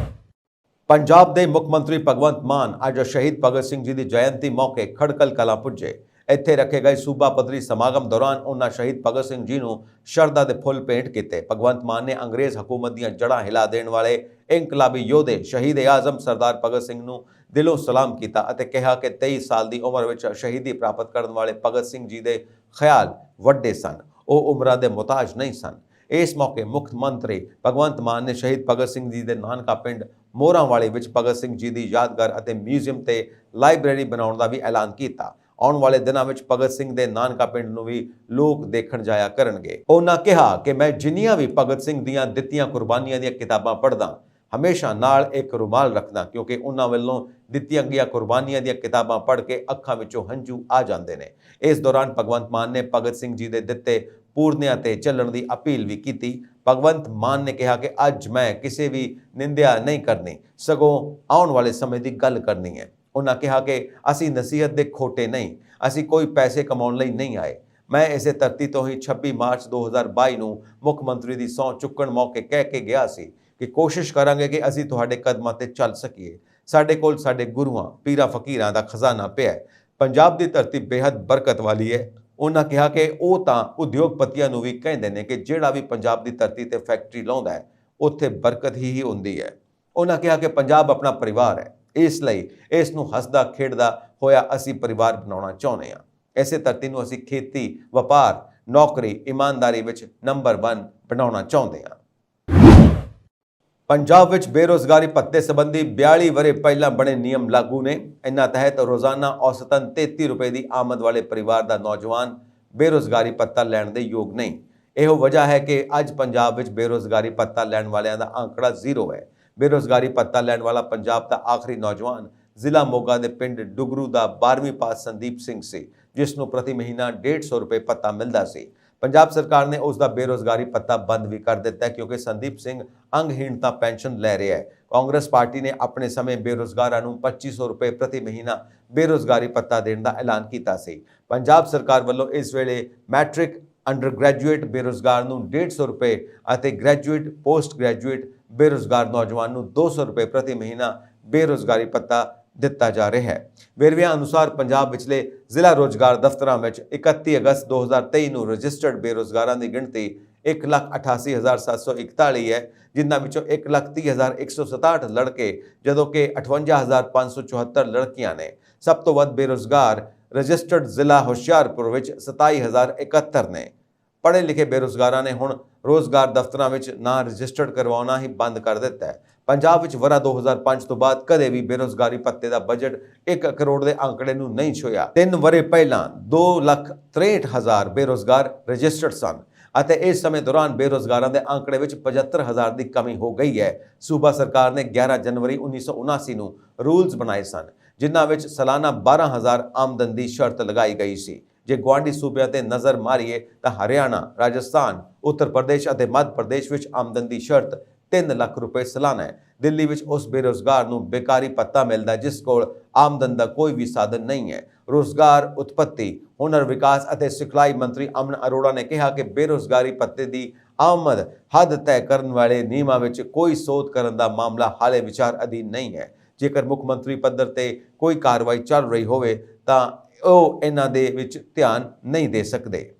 [SPEAKER 2] ਪੰਜਾਬ ਦੇ ਮੁੱਖ ਮੰਤਰੀ ਭਗਵੰਤ ਮਾਨ ਅੱਜ ਸ਼ਹੀਦ ਭਗਤ ਸਿੰਘ ਜੀ ਦੀ ਜਯੰਤੀ ਮੌਕੇ ਖੜਕਲ ਕਲਾਂ ਪੁੱਜੇ। ਇੱਥੇ ਰੱਖੇ ਗਏ ਸੂਬਾ ਪੱਧਰੀ ਸਮਾਗਮ ਦੌਰਾਨ ਉਹਨਾਂ ਸ਼ਹੀਦ ਭਗਤ ਸਿੰਘ ਜੀ ਨੂੰ ਸ਼ਰਧਾ ਦੇ ਫੁੱਲ ਭੇਂਟ ਕੀਤੇ। ਭਗਵੰਤ ਮਾਨ ਨੇ ਅੰਗਰੇਜ਼ ਹਕੂਮਤ ਦੀਆਂ ਜੜ੍ਹਾਂ ਹਿਲਾ ਦੇਣ ਵਾਲੇ ਇਨਕਲਾਬੀ ਯੋਧੇ ਸ਼ਹੀਦ-ਏ-ਆਜ਼ਮ ਸਰਦਾਰ ਭਗਤ ਸਿੰਘ ਨੂੰ ਦਿਲੋਂ ਸਲਾਮ ਕੀਤਾ ਅਤੇ ਕਿਹਾ ਕਿ 23 ਸਾਲ ਦੀ ਉਮਰ ਵਿੱਚ ਸ਼ਹੀਦੀ ਪ੍ਰਾਪਤ ਕਰਨ ਵਾਲੇ ਭਗਤ ਸਿੰਘ ਜੀ ਦੇ ਖਿਆਲ ਵੱਡੇ ਸਨ। ਉਹ ਉਮਰਾਂ ਦੇ ਮੁਹਤਾਜ ਨਹੀਂ ਸਨ। ਇਸ ਮੌਕੇ ਮੁੱਖ ਮੰਤਰੀ ਭਗਵੰਤ ਮਾਨ ਨੇ ਸ਼ਹੀਦ ਭਗਤ ਸਿੰਘ ਜੀ ਦੇ ਨਾਨਕਾ ਪਿੰਡ ਮੋਹਰਾਂਵਾਲੀ ਵਿੱਚ ਭਗਤ ਸਿੰਘ ਜੀ ਦੀ ਯਾਦਗਾਰ ਅਤੇ ਮਿਊਜ਼ੀਅਮ ਤੇ ਲਾਇਬ੍ਰੇਰੀ ਬਣਾਉਣ ਦਾ ਵੀ ਐਲਾਨ ਕੀਤਾ। ਆਉਣ ਵਾਲੇ ਦਿਨਾਂ ਵਿੱਚ ਭਗਤ ਸਿੰਘ ਦੇ ਨਾਨਕਾ ਪਿੰਡ ਨੂੰ ਵੀ ਲੋਕ ਦੇਖਣ ਜਾਇਆ ਕਰਨਗੇ। ਉਹਨਾਂ ਕਿਹਾ ਕਿ ਮੈਂ ਜਿੰਨੀਆਂ ਵੀ ਭਗਤ ਸਿੰਘ ਦੀਆਂ ਦਿੱਤੀਆਂ ਕੁਰਬਾਨੀਆਂ ਦੀਆਂ ਕਿਤਾਬਾਂ ਪੜ੍ਹਦਾ, ਹਮੇਸ਼ਾ ਨਾਲ ਇੱਕ ਰੁਮਾਲ ਰੱਖਦਾ, ਕਿਉਂਕਿ ਉਹਨਾਂ ਵੱਲੋਂ ਦਿੱਤੀਆਂ ਗਈਆਂ ਕੁਰਬਾਨੀਆਂ ਦੀਆਂ ਕਿਤਾਬਾਂ ਪੜ੍ਹ ਕੇ ਅੱਖਾਂ ਵਿੱਚੋਂ ਹੰਝੂ ਆ ਜਾਂਦੇ ਨੇ। ਇਸ ਦੌਰਾਨ ਭਗਵੰਤ ਮਾਨ ਨੇ ਭਗਤ ਸਿੰਘ ਜੀ ਦੇ ਦਿੱਤੇ ਪੂਰਨਿਆਂ ਤੇ ਚੱਲਣ ਦੀ ਅਪੀਲ ਵੀ ਕੀਤੀ। ਭਗਵੰਤ ਮਾਨ ਨੇ ਕਿਹਾ ਕਿ ਅੱਜ ਮੈਂ ਕਿਸੇ ਵੀ ਨਿੰਦਿਆ ਨਹੀਂ ਕਰਨੀ, ਸਗੋਂ ਆਉਣ ਵਾਲੇ ਸਮੇਂ ਦੀ ਗੱਲ ਕਰਨੀ ਹੈ। ਉਹਨਾਂ ਕਿਹਾ ਕਿ ਅਸੀਂ ਨਸੀਹਤ ਦੇ ਖੋਟੇ ਨਹੀਂ, ਅਸੀਂ ਕੋਈ ਪੈਸੇ ਕਮਾਉਣ ਲਈ ਨਹੀਂ ਆਏ। ਮੈਂ ਇਸੇ ਧਰਤੀ ਤੋਂ ਹੀ 26 ਮਾਰਚ 2022 ਨੂੰ ਮੁੱਖ ਮੰਤਰੀ ਦੀ ਸਹੁੰ ਚੁੱਕਣ ਮੌਕੇ ਕਹਿ ਕੇ ਗਿਆ ਸੀ ਕਿ ਕੋਸ਼ਿਸ਼ ਕਰਾਂਗੇ ਕਿ ਅਸੀਂ ਤੁਹਾਡੇ ਕਦਮਾਂ ਤੇ ਚੱਲ ਸਕੀਏ। ਸਾਡੇ ਕੋਲ ਸਾਡੇ ਗੁਰੂਆਂ, ਪੀਰਾਂ, ਫਕੀਰਾਂ ਦਾ ਖਜ਼ਾਨਾ ਪਿਆ ਹੈ। ਪੰਜਾਬ ਦੀ ਧਰਤੀ ਬੇਹੱਦ ਬਰਕਤ ਵਾਲੀ ਹੈ। ਉਹਨਾਂ ਕਿਹਾ ਕਿ ਉਹ ਤਾਂ ਉਦਯੋਗਪਤੀਆਂ ਨੂੰ ਵੀ ਕਹਿੰਦੇ ਨੇ ਕਿ ਜਿਹੜਾ ਵੀ ਪੰਜਾਬ ਦੀ ਧਰਤੀ ਤੇ ਫੈਕਟਰੀ ਲਾਉਂਦਾ ਹੈ ਉੱਥੇ ਬਰਕਤ ਹੀ ਹੁੰਦੀ ਹੈ। ਉਹਨਾਂ ਕਿਹਾ ਕਿ ਪੰਜਾਬ ਆਪਣਾ ਪਰਿਵਾਰ ਹੈ, ਇਸ ਲਈ ਇਸ ਨੂੰ ਹੱਸਦਾ ਖੇਡਦਾ ਹੋਇਆ ਅਸੀਂ ਪਰਿਵਾਰ ਬਣਾਉਣਾ ਚਾਹੁੰਦੇ ਹਾਂ। ਐਸੇ ਧਰਤੀ ਨੂੰ ਅਸੀਂ ਖੇਤੀ, ਵਪਾਰ, ਨੌਕਰੀ, ਇਮਾਨਦਾਰੀ ਵਿੱਚ ਨੰਬਰ 1 ਬਣਾਉਣਾ ਚਾਹੁੰਦੇ ਹਾਂ। ਪੰਜਾਬ ਵਿੱਚ ਬੇਰੋਜ਼ਗਾਰੀ ਭੱਤੇ ਸੰਬੰਧੀ 42 ਵਰ੍ਹੇ ਪਹਿਲਾਂ ਬਣੇ ਨਿਯਮ ਲਾਗੂ ਨੇ। ਇਨ੍ਹਾਂ ਤਹਿਤ ਰੋਜ਼ਾਨਾ ਔਸਤਨ 33 ਰੁਪਏ ਦੀ ਆਮਦ ਵਾਲੇ ਪਰਿਵਾਰ ਦਾ ਨੌਜਵਾਨ ਬੇਰੋਜ਼ਗਾਰੀ ਭੱਤਾ ਲੈਣ ਦੇ ਯੋਗ ਨਹੀਂ। ਇਹੋ ਵਜ੍ਹਾ ਹੈ ਕਿ ਅੱਜ ਪੰਜਾਬ ਵਿੱਚ ਬੇਰੋਜ਼ਗਾਰੀ ਭੱਤਾ ਲੈਣ ਵਾਲਿਆਂ ਦਾ ਅੰਕੜਾ 0 ਹੈ। ਬੇਰੋਜ਼ਗਾਰੀ ਭੱਤਾ ਲੈਣ ਵਾਲਾ ਪੰਜਾਬ ਦਾ ਆਖਰੀ ਨੌਜਵਾਨ ਜ਼ਿਲ੍ਹਾ ਮੋਗਾ ਦੇ ਪਿੰਡ ਡੁਗਰੂ ਦਾ 12ਵੀਂ ਪਾਸ ਸੰਦੀਪ ਸਿੰਘ ਸੀ, ਜਿਸ ਨੂੰ ਪ੍ਰਤੀ ਮਹੀਨਾ 150 ਰੁਪਏ ਭੱਤਾ ਮਿਲਦਾ ਸੀ। ਪੰਜਾਬ ਸਰਕਾਰ ਨੇ ਉਸ ਦਾ ਬੇਰੋਜ਼ਗਾਰੀ ਭੱਤਾ ਬੰਦ ਵੀ ਕਰ ਦਿੱਤਾ ਕਿਉਂਕਿ ਸੰਦੀਪ ਸਿੰਘ ਅੰਗਹੀਣਤਾ ਪੈਨਸ਼ਨ ਲੈ ਰਿਹਾ ਹੈ। ਕਾਂਗਰਸ ਪਾਰਟੀ ਨੇ ਆਪਣੇ ਸਮੇਂ ਬੇਰੋਜ਼ਗਾਰਾਂ ਨੂੰ 2500 ਰੁਪਏ ਪ੍ਰਤੀ ਮਹੀਨਾ ਬੇਰੋਜ਼ਗਾਰੀ ਭੱਤਾ ਦੇਣ ਦਾ ਐਲਾਨ ਕੀਤਾ ਸੀ। ਪੰਜਾਬ ਸਰਕਾਰ ਵੱਲੋਂ ਇਸ ਵੇਲੇ ਮੈਟ੍ਰਿਕ, ਅੰਡਰ ਗ੍ਰੈਜੂਏਟ ਬੇਰੋਜ਼ਗਾਰ ਨੂੰ 150 ਰੁਪਏ ਅਤੇ ਗ੍ਰੈਜੂਏਟ, ਪੋਸਟ ਗ੍ਰੈਜੂਏਟ ਬੇਰੋਜ਼ਗਾਰ ਨੌਜਵਾਨ ਨੂੰ 200 ਰੁਪਏ ਪ੍ਰਤੀ ਮਹੀਨਾ ਬੇਰੋਜ਼ਗਾਰੀ ਭੱਤਾ ਦਿੱਤਾ ਜਾ ਰਿਹਾ ਹੈ। ਵੇਰਵਿਆਂ ਅਨੁਸਾਰ ਪੰਜਾਬ ਵਿਚਲੇ ਜ਼ਿਲ੍ਹਾ ਰੋਜ਼ਗਾਰ ਦਫ਼ਤਰਾਂ ਵਿੱਚ 31 ਅਗਸਤ 2023 ਨੂੰ ਰਜਿਸਟਰਡ ਬੇਰੋਜ਼ਗਾਰਾਂ ਦੀ ਗਿਣਤੀ 1,88,741 ਹੈ, ਜਿਨ੍ਹਾਂ ਵਿੱਚੋਂ 1,30,167 ਲੜਕੇ ਜਦੋਂ ਕਿ 58,574 ਲੜਕੀਆਂ ਨੇ। ਸਭ ਤੋਂ ਵੱਧ ਬੇਰੋਜ਼ਗਾਰ ਰਜਿਸਟਰਡ ਜ਼ਿਲ੍ਹਾ ਹੁਸ਼ਿਆਰਪੁਰ ਵਿੱਚ 27,071 ਨੇ। ਪੜ੍ਹੇ ਲਿਖੇ ਬੇਰੋਜ਼ਗਾਰਾਂ ਨੇ ਹੁਣ ਰੋਜ਼ਗਾਰ ਦਫ਼ਤਰਾਂ ਵਿੱਚ ਨਾਂ ਰਜਿਸਟਰਡ ਕਰਵਾਉਣਾ ਹੀ ਬੰਦ ਕਰ ਦਿੱਤਾ ਹੈ। ਪੰਜਾਬ ਵਿੱਚ ਵਰ੍ਹਾ 2005 ਤੋਂ ਬਾਅਦ ਕਦੇ ਵੀ ਬੇਰੋਜ਼ਗਾਰੀ ਭੱਤੇ ਦਾ ਬਜਟ 1 ਕਰੋੜ ਦੇ ਅੰਕੜੇ ਨੂੰ ਨਹੀਂ ਛੂਹਿਆ। 3 ਵਰ੍ਹੇ ਪਹਿਲਾਂ 2,63,000 ਬੇਰੋਜ਼ਗਾਰ ਰਜਿਸਟਰਡ ਸਨ ਅਤੇ ਇਸ ਸਮੇਂ ਦੌਰਾਨ ਬੇਰੋਜ਼ਗਾਰਾਂ ਦੇ ਅੰਕੜੇ ਵਿੱਚ 75,000 ਦੀ ਕਮੀ ਹੋ ਗਈ ਹੈ। ਸੂਬਾ ਸਰਕਾਰ ਨੇ 11 ਜਨਵਰੀ 1979 ਨੂੰ ਰੂਲਸ ਬਣਾਏ ਸਨ, ਜਿਨ੍ਹਾਂ ਵਿੱਚ ਸਾਲਾਨਾ 12,000 ਆਮਦਨ ਦੀ ਸ਼ਰਤ ਲਗਾਈ ਗਈ ਸੀ। ਜੇ ਗੁਆਂਢੀ ਸੂਬਿਆਂ ਤੇ ਨਜ਼ਰ ਮਾਰੀਏ ਤਾਂ ਹਰਿਆਣਾ, ਰਾਜਸਥਾਨ, ਉੱਤਰ ਪ੍ਰਦੇਸ਼ ਅਤੇ ਮੱਧ ਪ੍ਰਦੇਸ਼ ਵਿੱਚ ਆਮਦਨ ਦੀ ਸ਼ਰਤ 3 ਲੱਖ ਰੁਪਏ ਸਾਲਾਨਾ ਹੈ। ਦਿੱਲੀ ਵਿੱਚ ਉਸ ਬੇਰੋਜ਼ਗਾਰ ਨੂੰ ਬੇਕਾਰੀ ਭੱਤਾ ਮਿਲਦਾ ਜਿਸ ਕੋਲ ਆਮਦਨ ਦਾ ਕੋਈ ਵੀ ਸਾਧਨ ਨਹੀਂ ਹੈ। ਰੋਜ਼ਗਾਰ ਉਤਪੱਤੀ, ਹੁਨਰ ਵਿਕਾਸ ਅਤੇ ਸਿਖਲਾਈ ਮੰਤਰੀ ਅਮਨ ਅਰੋੜਾ ਨੇ ਕਿਹਾ ਕਿ ਬੇਰੋਜ਼ਗਾਰੀ ਭੱਤੇ ਦੀ ਆਮਦ ਹੱਦ ਤੈਅ ਕਰਨ ਵਾਲੇ ਨਿਯਮਾਂ ਵਿੱਚ ਕੋਈ ਸੋਧ ਕਰਨ ਦਾ ਮਾਮਲਾ ਹਾਲੇ ਵਿਚਾਰ ਅਧੀਨ ਨਹੀਂ ਹੈ। ਜੇਕਰ ਮੁੱਖ ਮੰਤਰੀ ਪੱਧਰ ਤੇ ਕੋਈ ਕਾਰਵਾਈ ਚੱਲ ਰਹੀ ਹੋਵੇ ਤਾਂ ਉਹ ਇਹਨਾਂ ਦੇ ਵਿੱਚ ਧਿਆਨ ਨਹੀਂ ਦੇ ਸਕਦੇ।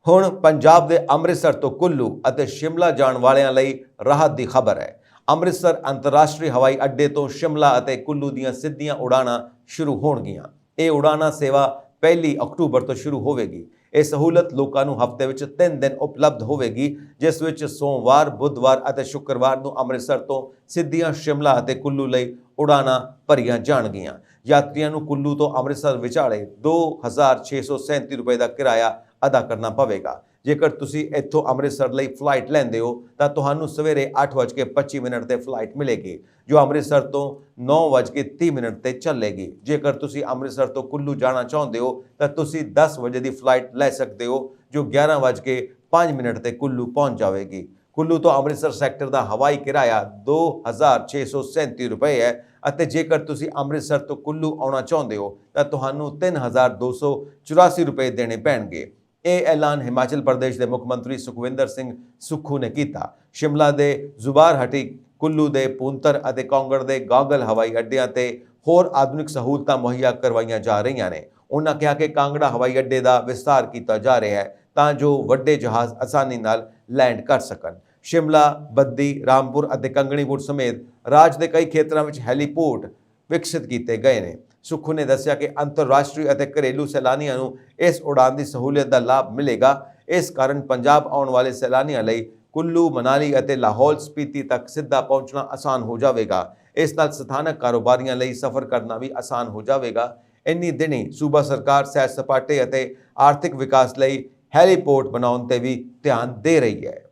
[SPEAKER 2] ਹੁਣ ਪੰਜਾਬ ਦੇ ਅੰਮ੍ਰਿਤਸਰ ਤੋਂ ਕੁੱਲੂ ਅਤੇ ਸ਼ਿਮਲਾ ਜਾਣ ਵਾਲਿਆਂ ਲਈ ਰਾਹਤ ਦੀ ਖਬਰ ਹੈ। ਅੰਮ੍ਰਿਤਸਰ ਅੰਤਰਰਾਸ਼ਟਰੀ ਹਵਾਈ ਅੱਡੇ ਤੋਂ ਸ਼ਿਮਲਾ ਅਤੇ ਕੁੱਲੂ ਦੀਆਂ ਸਿੱਧੀਆਂ ਉਡਾਣਾਂ ਸ਼ੁਰੂ ਹੋਣਗੀਆਂ। ਇਹ ਉਡਾਣਾਂ ਸੇਵਾ 1 ਅਕਤੂਬਰ ਤੋਂ ਸ਼ੁਰੂ ਹੋਵੇਗੀ। ਇਹ ਸਹੂਲਤ ਲੋਕਾਂ ਨੂੰ ਹਫ਼ਤੇ ਵਿੱਚ 3 ਦਿਨ ਉਪਲਬਧ ਹੋਵੇਗੀ, ਜਿਸ ਵਿੱਚ ਸੋਮਵਾਰ, ਬੁੱਧਵਾਰ ਅਤੇ ਸ਼ੁੱਕਰਵਾਰ ਨੂੰ ਅੰਮ੍ਰਿਤਸਰ ਤੋਂ ਸਿੱਧੀਆਂ ਸ਼ਿਮਲਾ ਅਤੇ ਕੁੱਲੂ ਲਈ ਉਡਾਣਾਂ ਭਰੀਆਂ ਜਾਣਗੀਆਂ। ਯਾਤਰੀਆਂ ਨੂੰ ਕੁੱਲੂ ਤੋਂ ਅੰਮ੍ਰਿਤਸਰ ਵਿਚਾਲੇ 2,637 ਰੁਪਏ ਦਾ ਕਿਰਾਇਆ ਅਦਾ ਕਰਨਾ ਪਵੇਗਾ। ਜੇਕਰ ਤੁਸੀਂ ਇੱਥੋਂ ਅੰਮ੍ਰਿਤਸਰ ਲਈ ਫਲਾਈਟ ਲੈਂਦੇ ਹੋ ਤਾਂ ਤੁਹਾਨੂੰ ਸਵੇਰੇ 8:25 ਤੇ ਫਲਾਈਟ ਮਿਲੇਗੀ, ਜੋ ਅੰਮ੍ਰਿਤਸਰ ਤੋਂ 9:30 ਤੇ ਚੱਲੇਗੀ। ਜੇਕਰ ਤੁਸੀਂ ਅੰਮ੍ਰਿਤਸਰ ਤੋਂ ਕੁੱਲੂ ਜਾਣਾ ਚਾਹੁੰਦੇ ਹੋ ਤਾਂ ਤੁਸੀਂ 10 ਵਜੇ ਦੀ ਫਲਾਈਟ ਲੈ ਸਕਦੇ ਹੋ, ਜੋ 11:05 ਤੇ ਕੁੱਲੂ ਪਹੁੰਚ ਜਾਵੇਗੀ। ਕੁੱਲੂ ਤੋਂ ਅੰਮ੍ਰਿਤਸਰ ਸੈਕਟਰ ਦਾ ਹਵਾਈ ਕਿਰਾਇਆ 2,637 ਰੁਪਏ ਹੈ ਅਤੇ ਜੇਕਰ ਤੁਸੀਂ ਅੰਮ੍ਰਿਤਸਰ ਤੋਂ ਕੁੱਲੂ ਆਉਣਾ ਚਾਹੁੰਦੇ ਹੋ ਤਾਂ ਤੁਹਾਨੂੰ 3,284 ਰੁਪਏ ਦੇਣੇ ਪੈਣਗੇ। ਇਹ ਐਲਾਨ ਹਿਮਾਚਲ ਪ੍ਰਦੇਸ਼ ਦੇ ਮੁੱਖ ਮੰਤਰੀ ਸੁਖਵਿੰਦਰ ਸਿੰਘ ਸੁੱਖੂ ਨੇ ਕੀਤਾ। ਸ਼ਿਮਲਾ ਦੇ ਜ਼ੁਬਾਰਹਟੀ, ਕੁੱਲੂ ਦੇ ਪੂੰਤਰ ਅਤੇ ਕਾਂਗੜ ਦੇ ਗਾਗਲ ਹਵਾਈ ਅੱਡਿਆਂ ਤੇ ਹੋਰ ਆਧੁਨਿਕ ਸਹੂਲਤਾਂ ਮੁਹੱਈਆ ਕਰਵਾਈਆਂ ਜਾ ਰਹੀਆਂ ਨੇ। ਉਹਨਾਂ ਕਿਹਾ ਕਿ ਕਾਂਗੜਾ ਹਵਾਈ ਅੱਡੇ ਦਾ ਵਿਸਤਾਰ ਕੀਤਾ ਜਾ ਰਿਹਾ ਹੈ ਤਾਂ ਜੋ ਵੱਡੇ ਜਹਾਜ਼ ਆਸਾਨੀ ਨਾਲ ਲੈਂਡ ਕਰ ਸਕਣ। ਸ਼ਿਮਲਾ, ਬੱਦੀ, ਰਾਮਪੁਰ ਅਤੇ ਕੰਗਣੀਪੁਰ ਸਮੇਤ ਰਾਜ ਦੇ ਕਈ ਖੇਤਰਾਂ ਵਿੱਚ ਹੈਲੀਪੋਰਟ ਵਿਕਸਿਤ ਕੀਤੇ ਗਏ ਨੇ। ਸੁੱਖੂ ਨੇ ਦੱਸਿਆ ਕਿ ਅੰਤਰਰਾਸ਼ਟਰੀ ਅਤੇ ਘਰੇਲੂ ਸੈਲਾਨੀਆਂ ਨੂੰ ਇਸ ਉਡਾਨ ਦੀ ਸਹੂਲਤ ਦਾ ਲਾਭ ਮਿਲੇਗਾ। ਇਸ ਕਾਰਨ ਪੰਜਾਬ ਆਉਣ ਵਾਲੇ ਸੈਲਾਨੀਆਂ ਲਈ ਕੁੱਲੂ, ਮਨਾਲੀ ਅਤੇ ਲਾਹੌਲ ਸਪੀਤੀ ਤੱਕ ਸਿੱਧਾ ਪਹੁੰਚਣਾ ਆਸਾਨ ਹੋ ਜਾਵੇਗਾ। ਇਸ ਨਾਲ ਸਥਾਨਕ ਕਾਰੋਬਾਰੀਆਂ ਲਈ ਸਫ਼ਰ ਕਰਨਾ ਵੀ ਆਸਾਨ ਹੋ ਜਾਵੇਗਾ। ਇੰਨੀ ਦਿਨੀ ਸੂਬਾ ਸਰਕਾਰ ਸੈਰ ਸਪਾਟੇ ਅਤੇ ਆਰਥਿਕ ਵਿਕਾਸ ਲਈ ਹੈਲੀਪੋਰਟ ਬਣਾਉਣ ਤੇ ਵੀ ਧਿਆਨ ਦੇ ਰਹੀ ਹੈ।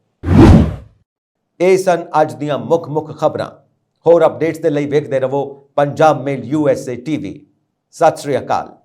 [SPEAKER 2] ਇਹ ਸਨ ਅੱਜ ਦੀਆਂ ਮੁੱਖ ਖਬਰਾਂ। ਹੋਰ ਅਪਡੇਟਸ ਦੇ ਲਈ ਵੇਖਦੇ ਰਹੋ ਪੰਜਾਬ ਮੇਲ USA TV। ਸਤਿ ਸ਼੍ਰੀ ਅਕਾਲ।